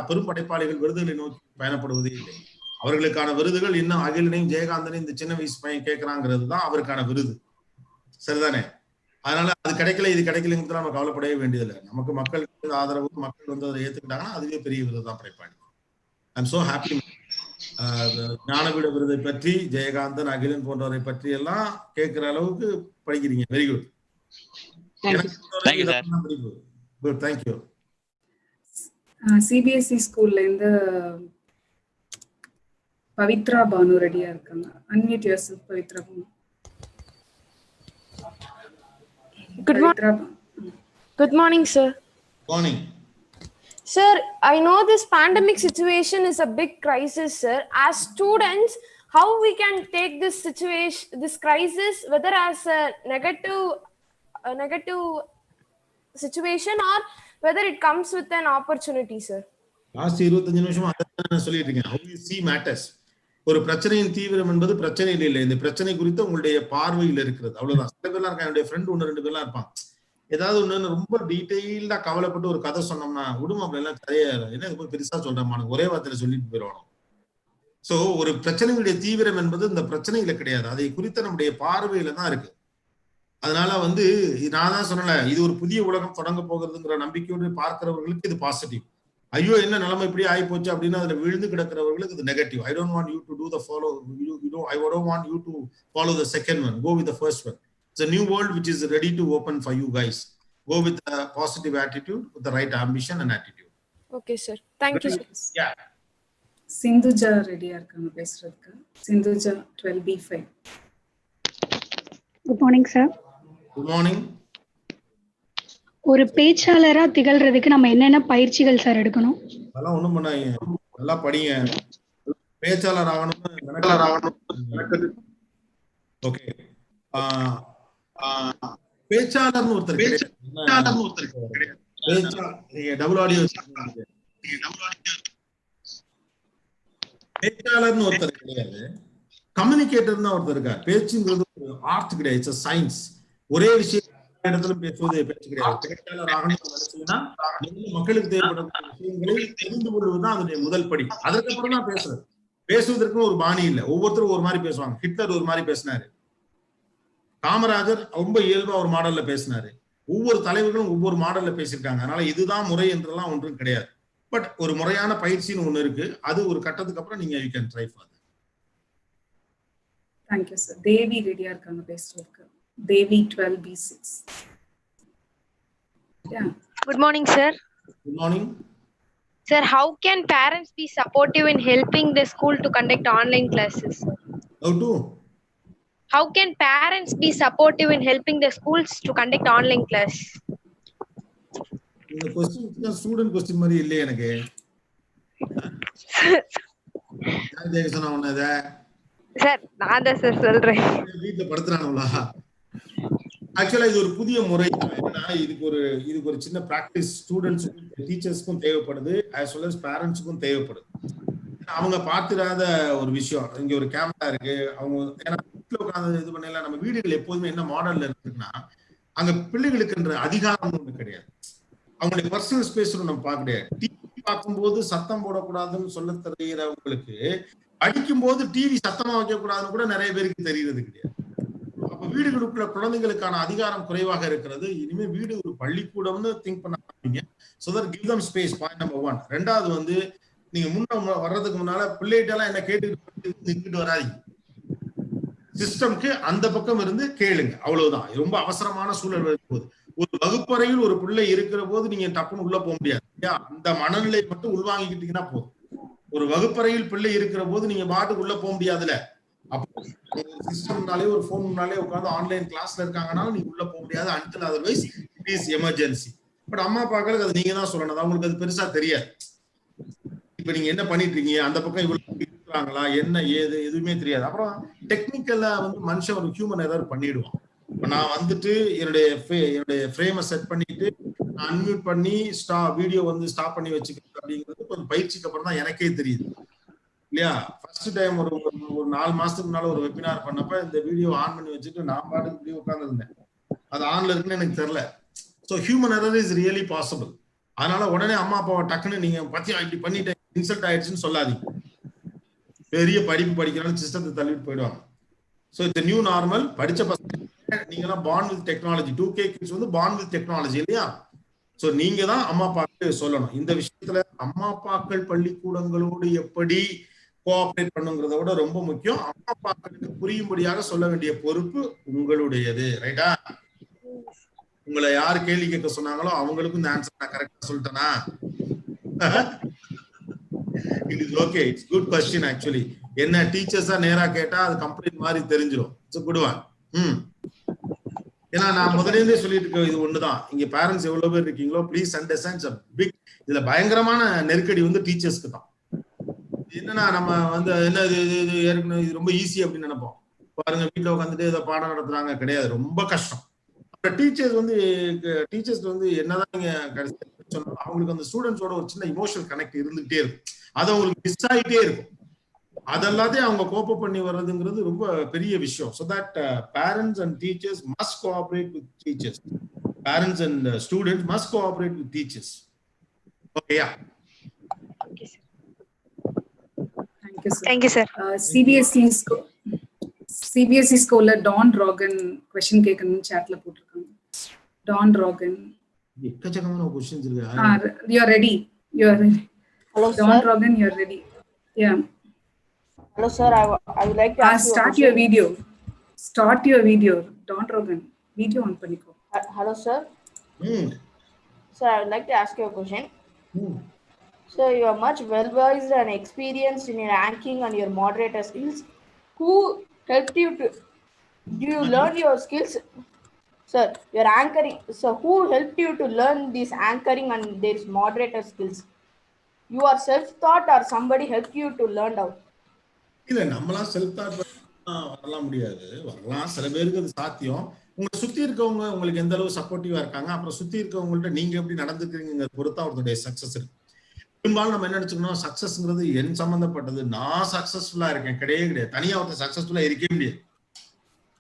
பெரும் படைப்பாளிகள் விருதுகளை நோக்கி பயணப்படுவதே இல்லை. அவர்களுக்கான விருதுகள் இன்னும் அகிலனையும் ஜெயகாந்தனையும் இந்த சின்ன வயசு பையன் கேட்கிறாங்கிறது தான் அவருக்கான விருது. சரிதானே? அதனால அது கிடைக்கல இது கிடைக்கலங்கிறது நம்ம கவலைப்படவே வேண்டியதில்லை. நமக்கு மக்களுக்கு ஆதரவு, மக்கள் வந்து அதை ஏத்துக்கிட்டாங்கன்னா அதுவே பெரிய விருது தான் படைப்பாளி. I'm so happy. ஞானபீட விருதை பற்றி ஜெயகாந்தன், அகிலன் போன்றவரை பற்றி எல்லாம் கேட்கிற அளவுக்கு படிக்கிறீங்க. Very good. Good, thank you. CBSE ஸ்கூல்ல இருந்து பவித்ரா பானு ரெடியா இருக்காங்க. Unmute yourself Pavithra Banu. Good morning, sir. Morning. Sir, I know this pandemic situation is a big crisis, sir. As students, how we can take this situation, this crisis, whether as a negative situation or whether it comes with an opportunity, sir? Last 25 நிமிஷமா அதான் சொல்லிட்டு இருக்கேன். How you see matters. ஒரு பிரச்சனையின் தீவிரம் என்பது பிரச்சனையில் இல்லை, இந்த பிரச்சனை குறித்து உங்களுடைய பார்வையில் இருக்கிறது, அவ்வளவுதான். சில பேர்லாம் இருக்காங்க, என்னுடைய ஃப்ரெண்ட் 1-2 பேர்லாம் இருப்பான், ஏதாவது ஒண்ணு ரொம்ப டீடைல்டா கவலைப்பட்டு ஒரு கதை சொன்னோம்னா விடுமா அப்படிலாம் சரியா என்ன ரொம்ப பெருசா சொல்றேன் ஒரே வார்த்தையில சொல்லிட்டு போயிடுவானோ. சோ ஒரு பிரச்சனையுடைய தீவிரம் என்பது இந்த பிரச்சனையில கிடையாது, அதை குறித்த நம்முடைய பார்வையில தான் இருக்கு. அதனால நான் தான் சொன்னல, இது ஒரு புதிய உலகம் தொடங்க போகிறதுங்கிற நம்பிக்கையோடு பார்க்கிறவர்களுக்கு இது பாசிட்டிவ். ஐயோ என்ன நிலைமை இப்படி ஆகி போச்சு அப்படின்னு அதுல விழுந்து கிடக்கிறவர்களுக்கு இது negative. I don't want you to to the follow I don't want you to follow the second one, go with the first one. It's a new world which is ready to open for you guys. Go with a positive attitude, with the right ambition and attitude. Okay, sir. Thank you, sir. Yeah. Sindhuja ரெடியா இருக்காங்க பேசுறதுக்கு. Sindhuja 12B5. Good morning, sir. Good morning. ஒரு பேச்சாளரா திகழ்றதுக்கு நம்ம என்னென்ன பயிற்சிகள் sir எடுக்கணும்? அதெல்லாம் ஒண்ணும் பண்ணாதீங்க, நல்லா படிங்க, பேச்சாளர் ஆகணும். ஓகே, பேச்சாளர்னு ஒருத்தர் டபுள் ஆடியோ பேச்சாளர்னு ஒருத்தர் கிடையாது, கம்யூனிகேட்டர்னு ஒருத்தர் இருக்கார். பேச்சுங்கிறது ஒரு ஆர்ட் கிடையாது, இட்ஸ் a சயின்ஸ். ஒரே விஷயம் இடத்துல பேசுவது பேச்சு கிடையாது. பேச்சாளர் ஆகணும்னு நினைச்சீங்கன்னா மக்களுக்கு தேவைப்படும் விஷயங்களை தெரிந்து கொள்வதுதான் அதனுடைய முதல் படி. அதற்கப்புறம் தான் பேசுறது. பேசுவதற்குன்னு ஒரு பாணி இல்லை, ஒவ்வொருத்தரும் ஒரு மாதிரி பேசுவாங்க. ஹிட்லர் ஒரு மாதிரி பேசினாரு, காமராஜர் ரொம்ப இயல்பா ஒரு மாடல்ல பேசினாரு, ஒவ்வொரு தலைவர்களும் ஒவ்வொரு மாடல்ல பேசியிருக்காங்க. அதனால இதுதான் முறை என்றெல்லாம் ஒன்றும் கிடையாது. பட் ஒரு முறையான பயிற்சின்னு ஒண்ணு இருக்கு, அது ஒரு கட்டத்துக்கு அப்புறம் நீங்க you can try for that. Thank you, sir. தேவி ரெடியா இருக்காங்க பேசுறதுக்கு. தேவி 12B6. Yeah. Good morning, sir. Good morning. Sir, how can parents be supportive in helping the school to conduct online classes? How can parents be supportive in helping the schools to conduct online class? இந்த question student question மாதிரி இல்ல எனக்கு. நான் தேங்க சொன்னா உனதா sir நான் தான் sir சொல்றேன். வீட்ல படுத்துறானுங்களா? ஆக்சுவலா இது ஒரு புதிய முறை. ஏன்னா இதுக்கு ஒரு சின்ன பிராக்டிஸ் ஸ்டூடெண்ட்ஸ்க்கும் டீச்சர்ஸ்க்கும் தேவைப்படுது, as well as பேரண்ட்ஸ்க்கும் தேவைப்படுது. அவங்க பார்த்திராத ஒரு விஷயம், இங்க ஒரு கேமரா இருக்கு, அவங்க ஏன்னா வீட்டுல உட்காந்து இது பண்ணல. நம்ம வீடுகள் எப்போதுமே என்ன மாடல்ல இருக்குன்னா, அங்க பிள்ளைகளுக்குன்ற அதிகாரம் ஒண்ணு கிடையாது, அவங்களுடைய பர்சனல் ஸ்பேஸ் நம்ம பார்க்க கிடையாது. டிவி பார்க்கும்போது சத்தம் போடக்கூடாதுன்னு சொல்ல தெரிகிறவங்களுக்கு படிக்கும் போது டிவி சத்தமா வைக்க கூடாதுன்னு கூட நிறைய பேருக்கு தெரியறது கிடையாது. அப்ப வீடுகளுக்குள்ள குழந்தைகளுக்கான அதிகாரம் குறைவாக இருக்கிறது. இனிமே வீடு ஒரு பள்ளிக்கூடம்னு திங்க் பண்ண ஆரம்பிங்க. So that give them space, point number 1. ரெண்டாவது நீங்க முன்ன வர்றதுக்கு முன்னால பிள்ளைகிட்டெல்லாம் என்ன கேட்டுக்கிட்டு வராதீங்க. சிஸ்டம்க்கு அந்த பக்கம் இருந்து கேளுங்க, அவ்வளவுதான். ரொம்ப அவசரமான சூழல் வரும்போது ஒரு வகுப்பறையில் ஒரு பிள்ளை இருக்கிற போது நீங்க டப்புன்னு உள்ள போக முடியாது. அந்த மனநிலை மட்டும் உள்வாங்கிக்கிட்டீங்கன்னா போதும். ஒரு வகுப்பறையில் பிள்ளை இருக்கிற போது நீங்க பாட்டுக்கு உள்ள போக முடியாதுல. அப்போ சிஸ்டம்னாலே ஒரு போன் முன்னாலே உட்காந்து ஆன்லைன் கிளாஸ்ல இருக்காங்கன்னா நீங்க உள்ள போக முடியாது. Until otherwise it is emergency. But அம்மா அப்பாக்களுக்கு அது நீங்க தான் சொல்லணும், அவங்களுக்கு அது பெருசா தெரியாது. இப்ப நீங்க என்ன பண்ணிட்டு இருக்கீங்க, அந்த பக்கம் இவ்வளவு இருக்கிறாங்களா, என்ன ஏது எதுவுமே தெரியாது. அப்புறம் டெக்னிக்கலா மனுஷன் ஒரு ஹியூமன் எரர் பண்ணிடுவான். இப்ப நான் என்னுடைய ஃப்ரேமை செட் பண்ணிட்டு அன்மியூட் பண்ணி வீடியோ ஸ்டாப் பண்ணி வச்சுக்கிறது அப்படிங்கிறது கொஞ்சம் பயிற்சிக்கு அப்புறம் தான் எனக்கே தெரியுது இல்லையா. ஃபர்ஸ்ட் டைம் ஒரு 4 மாசத்துக்கு முன்னால ஒரு வெபினார் பண்ணப்ப இந்த வீடியோ ஆன் பண்ணி வச்சுட்டு நான் பாட்டுக்கு இப்படி உட்கார்ந்து இருந்தேன், அது ஆன்ல இருக்குன்னு எனக்கு தெரியல. So human error is really possible. அதனால உடனே அம்மா அப்பாவை டக்குன்னு நீங்க பத்தியா இப்படி பண்ணிட்டேன் இன்சல்ட் ஆயிடுச்சுன்னு சொல்லாதீங்க. பெரிய படிப்பு படிக்கிறாலும் சிஸ்டத்தை தள்ளிட்டு போயிடுவாங்க. So it's new normal. படிச்ச பசங்க நீங்க எல்லாம் born with technology, 2K kids born with technology இல்லையா. ஸோ நீங்க தான் அம்மா அப்பாக்கு சொல்லணும். இந்த விஷயத்துல அம்மா அப்பாக்கள் பள்ளிக்கூடங்களோடு எப்படி கோஆபரேட் பண்ணுங்கிறத விட ரொம்ப முக்கியம், அம்மா அப்பாக்களுக்கு புரியும்படியாக சொல்ல வேண்டிய பொறுப்பு உங்களுடையது. ரைட்டா? உங்களை யாரு கேள்வி கேட்க சொன்னாங்களோ அவங்களுக்கும் இந்த ஆன்சர் நான் கரெக்டா சொல்லிட்டேனா? It is okay. It's good question actually. என்ன டீச்சர்ஸா நேரா கேட்டா அது கம்ப்ளீட் மாதிரி தெரிஞ்சிடும். It's a good one. ஏன்னா நான் முதல்ல சொல்லிட்டு இருக்கேன், இது ஒண்ணுதான். இங்க பேரண்ட்ஸ் எவ்வளவு பேர் இருக்கீங்களோ ப்ளீஸ் அண்டர்ஸ்டாண்ட் பிக். இதுல பயங்கரமான நெருக்கடி வந்து டீச்சர்ஸ்க்கு தான். என்னன்னா நம்ம வந்து என்ன இது ஏற்கனவே இது ரொம்ப ஈஸி அப்படின்னு நினைப்போம். பாருங்க வீட்டுல உட்காந்துட்டு இதை பாடம் நடத்துறாங்க, கிடையாது, ரொம்ப கஷ்டம். டீச்சர்ஸ் வந்து என்னதான் நீங்க சொன்னாலும் அவங்களுக்கு அந்த ஸ்டூடெண்ட்ஸோட ஒரு சின்ன இமோஷனல் கனெக்ட் இருந்துகிட்டே இருக்கும். அது அவங்களுக்கு மிஸ் ஆகிட்டே இருக்கும். அதெல்லாத்தையும் அவங்க கோப்ப பண்ணி வர்றதுங்கிறது ரொம்ப பெரிய விஷயம். So that parents and teachers must cooperate with teachers. Parents and students must cooperate with teachers. Okay, yeah. Okay, sir. Thank you, sir. Thank you, sir. CBSE scholar Don Rogan question கேட்கணும் chatல போட்டுருக்காங்க. Don Rogan. எக்கச்சக்கமான questions இருக்கு. You are ready. Hello, Don sir. Rogan, you are ready. Yeah. Hello, sir. I would like to ask start your video. Start your video. Don Rogan. Video on paniko. Hello, sir. Sir, I would like to ask you a question. So you are much well-versed and experienced in your anchoring and your moderator skills. Who helped you to? Do you learn your skills, sir? Your anchoring. So who helped you to learn this anchoring and this moderator skills? You are self-taught or somebody helped you to learn out? இல்ல நம்மளா self thought வரலாம் முடியாது. வரலாம், சில பேருக்கு அது சாத்தியம். உங்களை சுத்தி இருக்கவங்க உங்களுக்கு எந்த அளவு சப்போர்ட்டிவா இருக்காங்க, அப்புறம் சுத்தி இருக்கவங்கள்ட்ட நீங்க எப்படி நடந்துக்கிறீங்க பொறுத்தா அவருடைய சக்சஸ் இருக்கு. பெரும்பாலும் நம்ம என்ன நினைச்சுக்கணும், சக்சஸ்ங்கிறது என் சம்பந்தப்பட்டது, நான் சக்சஸ்ஃபுல்லா இருக்கேன், கிடையாது. தனியா ஒருத்தர் சக்சஸ்ஃபுல்லா இருக்கவே முடியாது.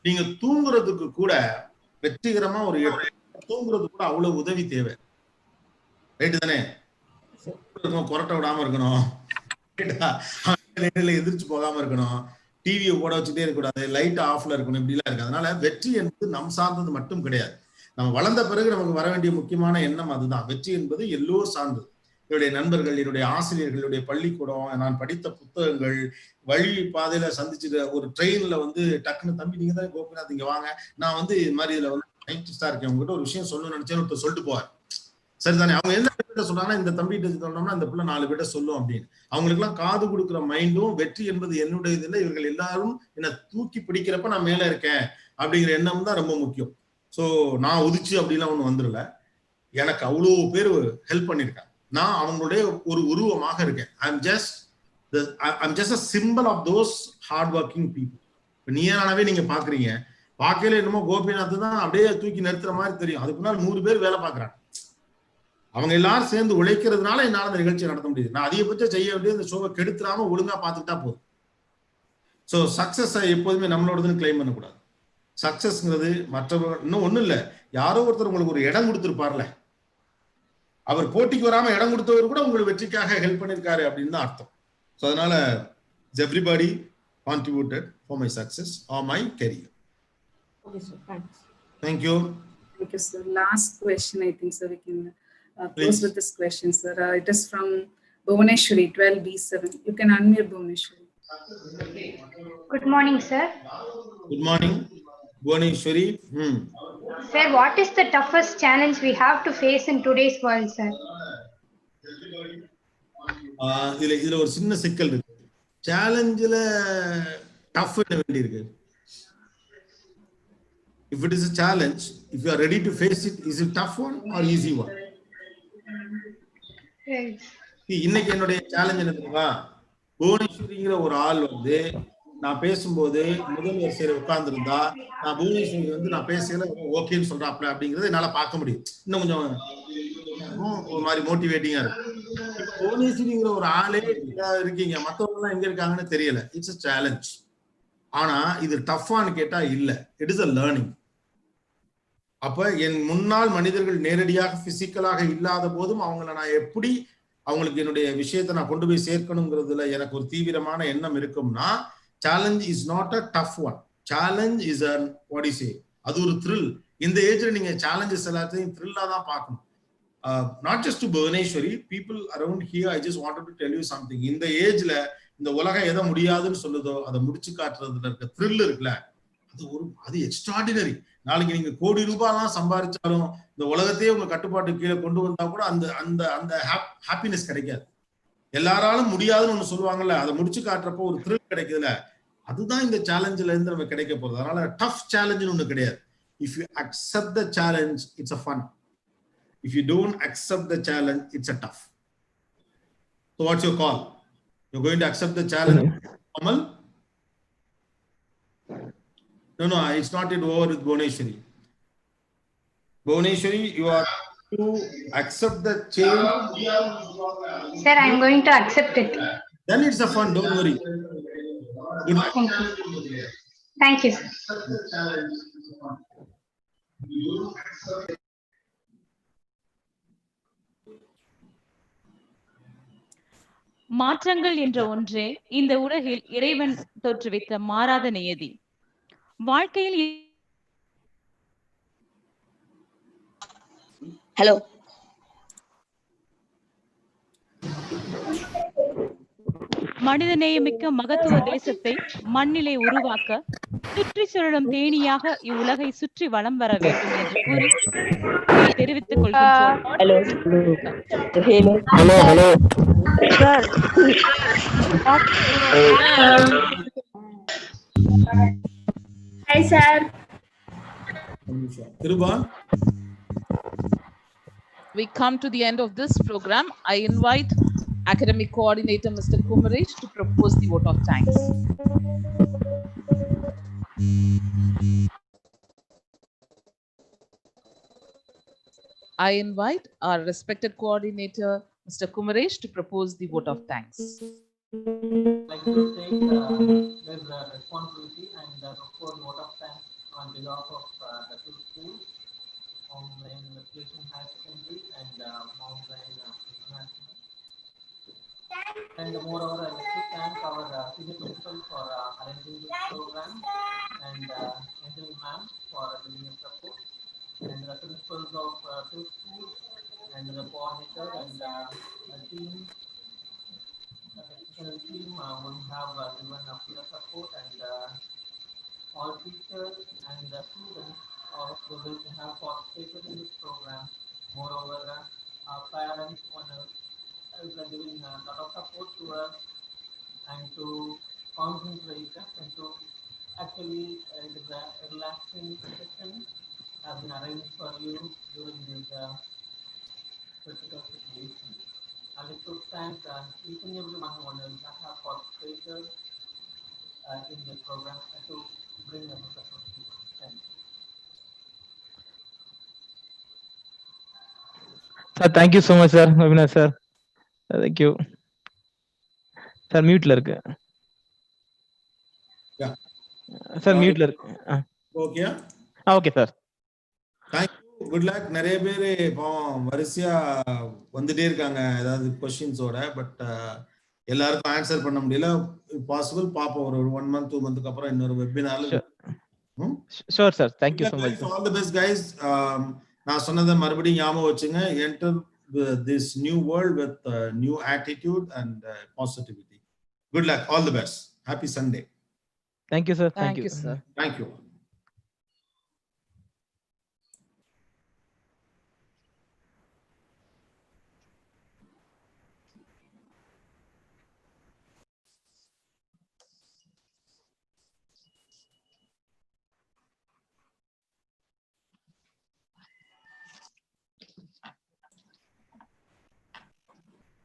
நீங்க தூங்குறதுக்கு கூட வெற்றிகரமா ஒரு தூங்குறதுக்கு கூட அவ்வளவு உதவி தேவை. ரைட்டு தானே? கொரட்டை விடாம இருக்கணும், எதிர்த்து போகாம இருக்கணும், டிவியை ஓட வச்சுட்டே இருக்கக்கூடாது, லைட் ஆஃப்ல இருக்கணும், இப்படி எல்லாம் இருக்கு. அதனால வெற்றி என்பது நம் சார்ந்தது மட்டும் கிடையாது. நம்ம வளர்ந்த பிறகு நமக்கு வர வேண்டிய முக்கியமான எண்ணம் அதுதான். வெற்றி என்பது எல்லோரும் சார்ந்தது. என்னுடைய நண்பர்கள், என்னுடைய ஆசிரியர்கள், என்னுடைய பள்ளிக்கூடம், நான் படித்த புத்தகங்கள், வழி பாதையில சந்திச்சுட்டு ஒரு ட்ரெயின்ல வந்து டக்குன்னு தம்பி நீங்க தான் கோபிநாத் இங்க வாங்க, நான் வந்து இது மாதிரி இதுல வந்து சயின்டிஸ்டா இருக்கேன், உங்ககிட்ட ஒரு விஷயம் சொல்லணும்னு நினைச்சேன்னு ஒருத்தர் சொல்லிட்டு போவார். சரிதானே? அவங்க எந்த பேர்ட்ட சொல்றாங்கன்னா இந்த தம்பிகிட்ட சொன்னோம்னா இந்த பிள்ளை 4 பேர்ட்ட சொல்லும் அப்படின்னு. அவங்களுக்கு எல்லாம் காது கொடுக்குற மைண்டும் வெற்றி என்பது என்னுடைய இதுல இவர்கள் எல்லாரும் என்ன தூக்கி பிடிக்கிறப்ப நான் மேல இருக்கேன் அப்படிங்கிற எண்ணம் தான் ரொம்ப முக்கியம். ஸோ நான் உதிச்சு அப்படிலாம் ஒண்ணு வந்துடல. எனக்கு அவ்வளோ பேர் ஹெல்ப் பண்ணியிருக்காங்க. நான் அவங்களுடைய ஒரு உருவமாக இருக்கேன். I'm just a symbol of those hard working people. இப்போ நீயானவே நீங்க பாக்குறீங்க, பார்க்கல என்னமோ கோபிநாத் தான் அப்படியே தூக்கி நிறுத்துற மாதிரி தெரியும். அதுக்கு முன்னாடி 100 பேர் வேலை பார்க்குறாங்க. அவங்க எல்லாரும் சேர்ந்து உழைக்கிறதுனால என்னால அந்த நிகழ்ச்சியை நடத்த முடியுது. நான் அதிகபட்சம் செய்ய வேண்டிய இந்த ஷோவை கெடுத்துறாம ஒழுங்கா பார்த்துக்கிட்டா போதும். ஸோ சக்சஸ் எப்போதுமே நம்மளோடதுன்னு கிளைம் பண்ணக்கூடாது. சக்சஸ்ங்கிறது மற்றவங்க இன்னும் ஒண்ணும் இல்லை, யாரோ ஒருத்தர் உங்களுக்கு ஒரு இடம் கொடுத்துருப்பார்ல, அவர் போட்டிக்கு வராம இடம் கொடுத்தவர் கூட உங்களுக்கு வெற்றிக்காக ஹெல்ப் பண்ணிருக்காரு அப்படின்னு தான் அர்த்தம். ஸோ அதனால everybody contributed for my success R my career. Okay, sir. Thanks. Thank you. Thank you, sir. Last question, I think, sir. We can close with this question, sir. It is from Bhuvaneshwari, 12B7. You can unmute Bhuvaneshwari. Good morning, sir. Good morning, Bhuvaneshwari. Sir, what is the toughest challenge we have to face in today's world, sir? இதுல ஒரு சின்ன சிக்கல் இருக்கு. சேலஞ்சில் tough என்ன வேண்டி இருக்கு. If it is a challenge, if you are ready to face it, is it tough one or easy one? இன்னைக்கு என்னுடைய சேலஞ்ச் என்ன தெரியுமா, புவனேஸ்வரிங்கிற ஒரு ஆள் வந்து நான் பேசும்போது முதல் வரிசையில உட்கார்ந்துருந்தா நான் புவனேஸ்வரி வந்து நான் பேசல ஓகேன்னு சொல்றாப்ல அப்படிங்கறத என்னால பார்க்க முடியும். இன்னும் கொஞ்சம் ஒரு மாதிரி மோட்டிவேட்டிங்கா இருக்கு. புவனேஸ்வரிங்கிற ஒரு ஆளே இருக்கீங்க, மற்றவங்க எல்லாம் எங்க இருக்காங்கன்னு தெரியல. It's a challenge. ஆனா இது டஃப்பான்னு கேட்டா இல்ல, இட் இஸ் a லேர்னிங். அப்ப என் முன்னாள் மனிதர்கள் நேரடியாக பிசிக்கலாக இல்லாத போதும் அவங்கள நான் எப்படி அவங்களுக்கு என்னுடைய விஷயத்தை நான் கொண்டு போய் சேர்க்கணுங்கிறதுல எனக்கு ஒரு தீவிரமான எண்ணம் இருக்கும்னா, challenge is not a tough one. Challenge is a what you say, அது ஒரு த்ரில். இந்த ஏஜ்ல நீங்க சேலஞ்சஸ் எல்லாத்தையும் த்ரில்லா தான் பார்க்கணும். Not just to Bhuvaneswari, people around here. I just wanted to tell you something. இந்த ஏஜ்ல இந்த உலகம் எதை முடியாதுன்னு சொல்லுதோ அதை முடிச்சு காட்டுறதுல இருக்க த்ரில் இருக்குல்ல, அது எக்ஸ்ட்ராடினரி. நாளைக்கு நீங்க கோடி ரூபாய்லாம் சம்பாதிச்சாலும் இந்த உலகத்தையே உங்க கட்டுப்பாட்டு கீழே கொண்டு வந்தா கூட அந்த அந்த அந்த ஹாப்பினஸ் கிடைக்காது. எல்லாராலும் முடியாதுன்னு ஒண்ணு சொல்லுவாங்கல்ல, அதை முடிச்சு காட்டுறப்போ ஒரு த்ரில் கிடைக்குதுல, அதுதான் இந்த சேலஞ்சில இருந்து நமக்கு கிடைக்க போகுது. அதனால டஃப் சேலஞ்சுன்னு ஒண்ணு கிடையாது. If you accept the challenge, it's a fun. If you don't accept the challenge, it's a tough. So what's your call? You're going to accept the challenge, Amal? No, it's not yet over with Bhuvneshwari. Bhuvneshwari, you are to accept the change. Sir, I'm going to accept it. Then it's a fun, don't worry. Good luck. Thank you, sir. மாற்றங்கள் என்ற ஒன்றே இந்த உலகில் இறைவன் தோற்றுவித்த மாறாத நியதி. வாழ்க்கையில் ஹலோ மனிதநேயமிக்க மகத்துவ தேசத்தை மண்ணிலே உருவாக்க சுற்றி சுழலும் தேனியாக இவ்வுலகை சுற்றி வலம் வர வேண்டும் என்று கூறி தெரிவித்துக் கொள்கின்றோம். Hi, sir. We come to the end of this program. I invite Academic Coordinator Mr. Kumaresh to propose the vote of thanks. I invite our respected coordinator Mr. Kumaresh to propose the vote of thanks. I'd like to take this responsibility and propose vote of thanks on behalf of the two schools, Mount Zion Matriculation High Secondary and Mount Zion International. And moreover, I'd like to thank our senior principal for arranging this program and Angel ma'am for giving us support, and the principals of two schools and the coordinator and the team. The technical team would have given up the support, and all teachers and the students also will have participated in this program. Moreover, our parents are giving a lot of support to us and to concentrate and to actually it is a relaxing session has been arranged for you during this critical situation. I'd like to thank each and everyone who have participated in this program and to bring us a support. Thank you. Sir, thank you so much, sir. Avinash sir. Thank you. Sir, mute la irukku. Yeah. Sir, mute la irukku. Okay. Okay, sir. Thank you. Good luck. நிறைய பேர் வரிசையா வந்துட்டே இருக்காங்க ஏதாவது क्वेश्चंसோட, but எல்லாருக்கும் answer பண்ண முடியல. Possible பாப்போம், ஒரு 1 month 2 monthக்கு அப்புறம் இன்னொரு வெபினார்ல. Sure sir. Thank you so much. All the best guys. நான் சொன்னதை மறுபடியும் ஞாபகம் வச்சுங்க. Enter this new world with new attitude and positivity. Good luck. All the best. Happy Sunday. Thank you sir. Thank you sir. Thank you.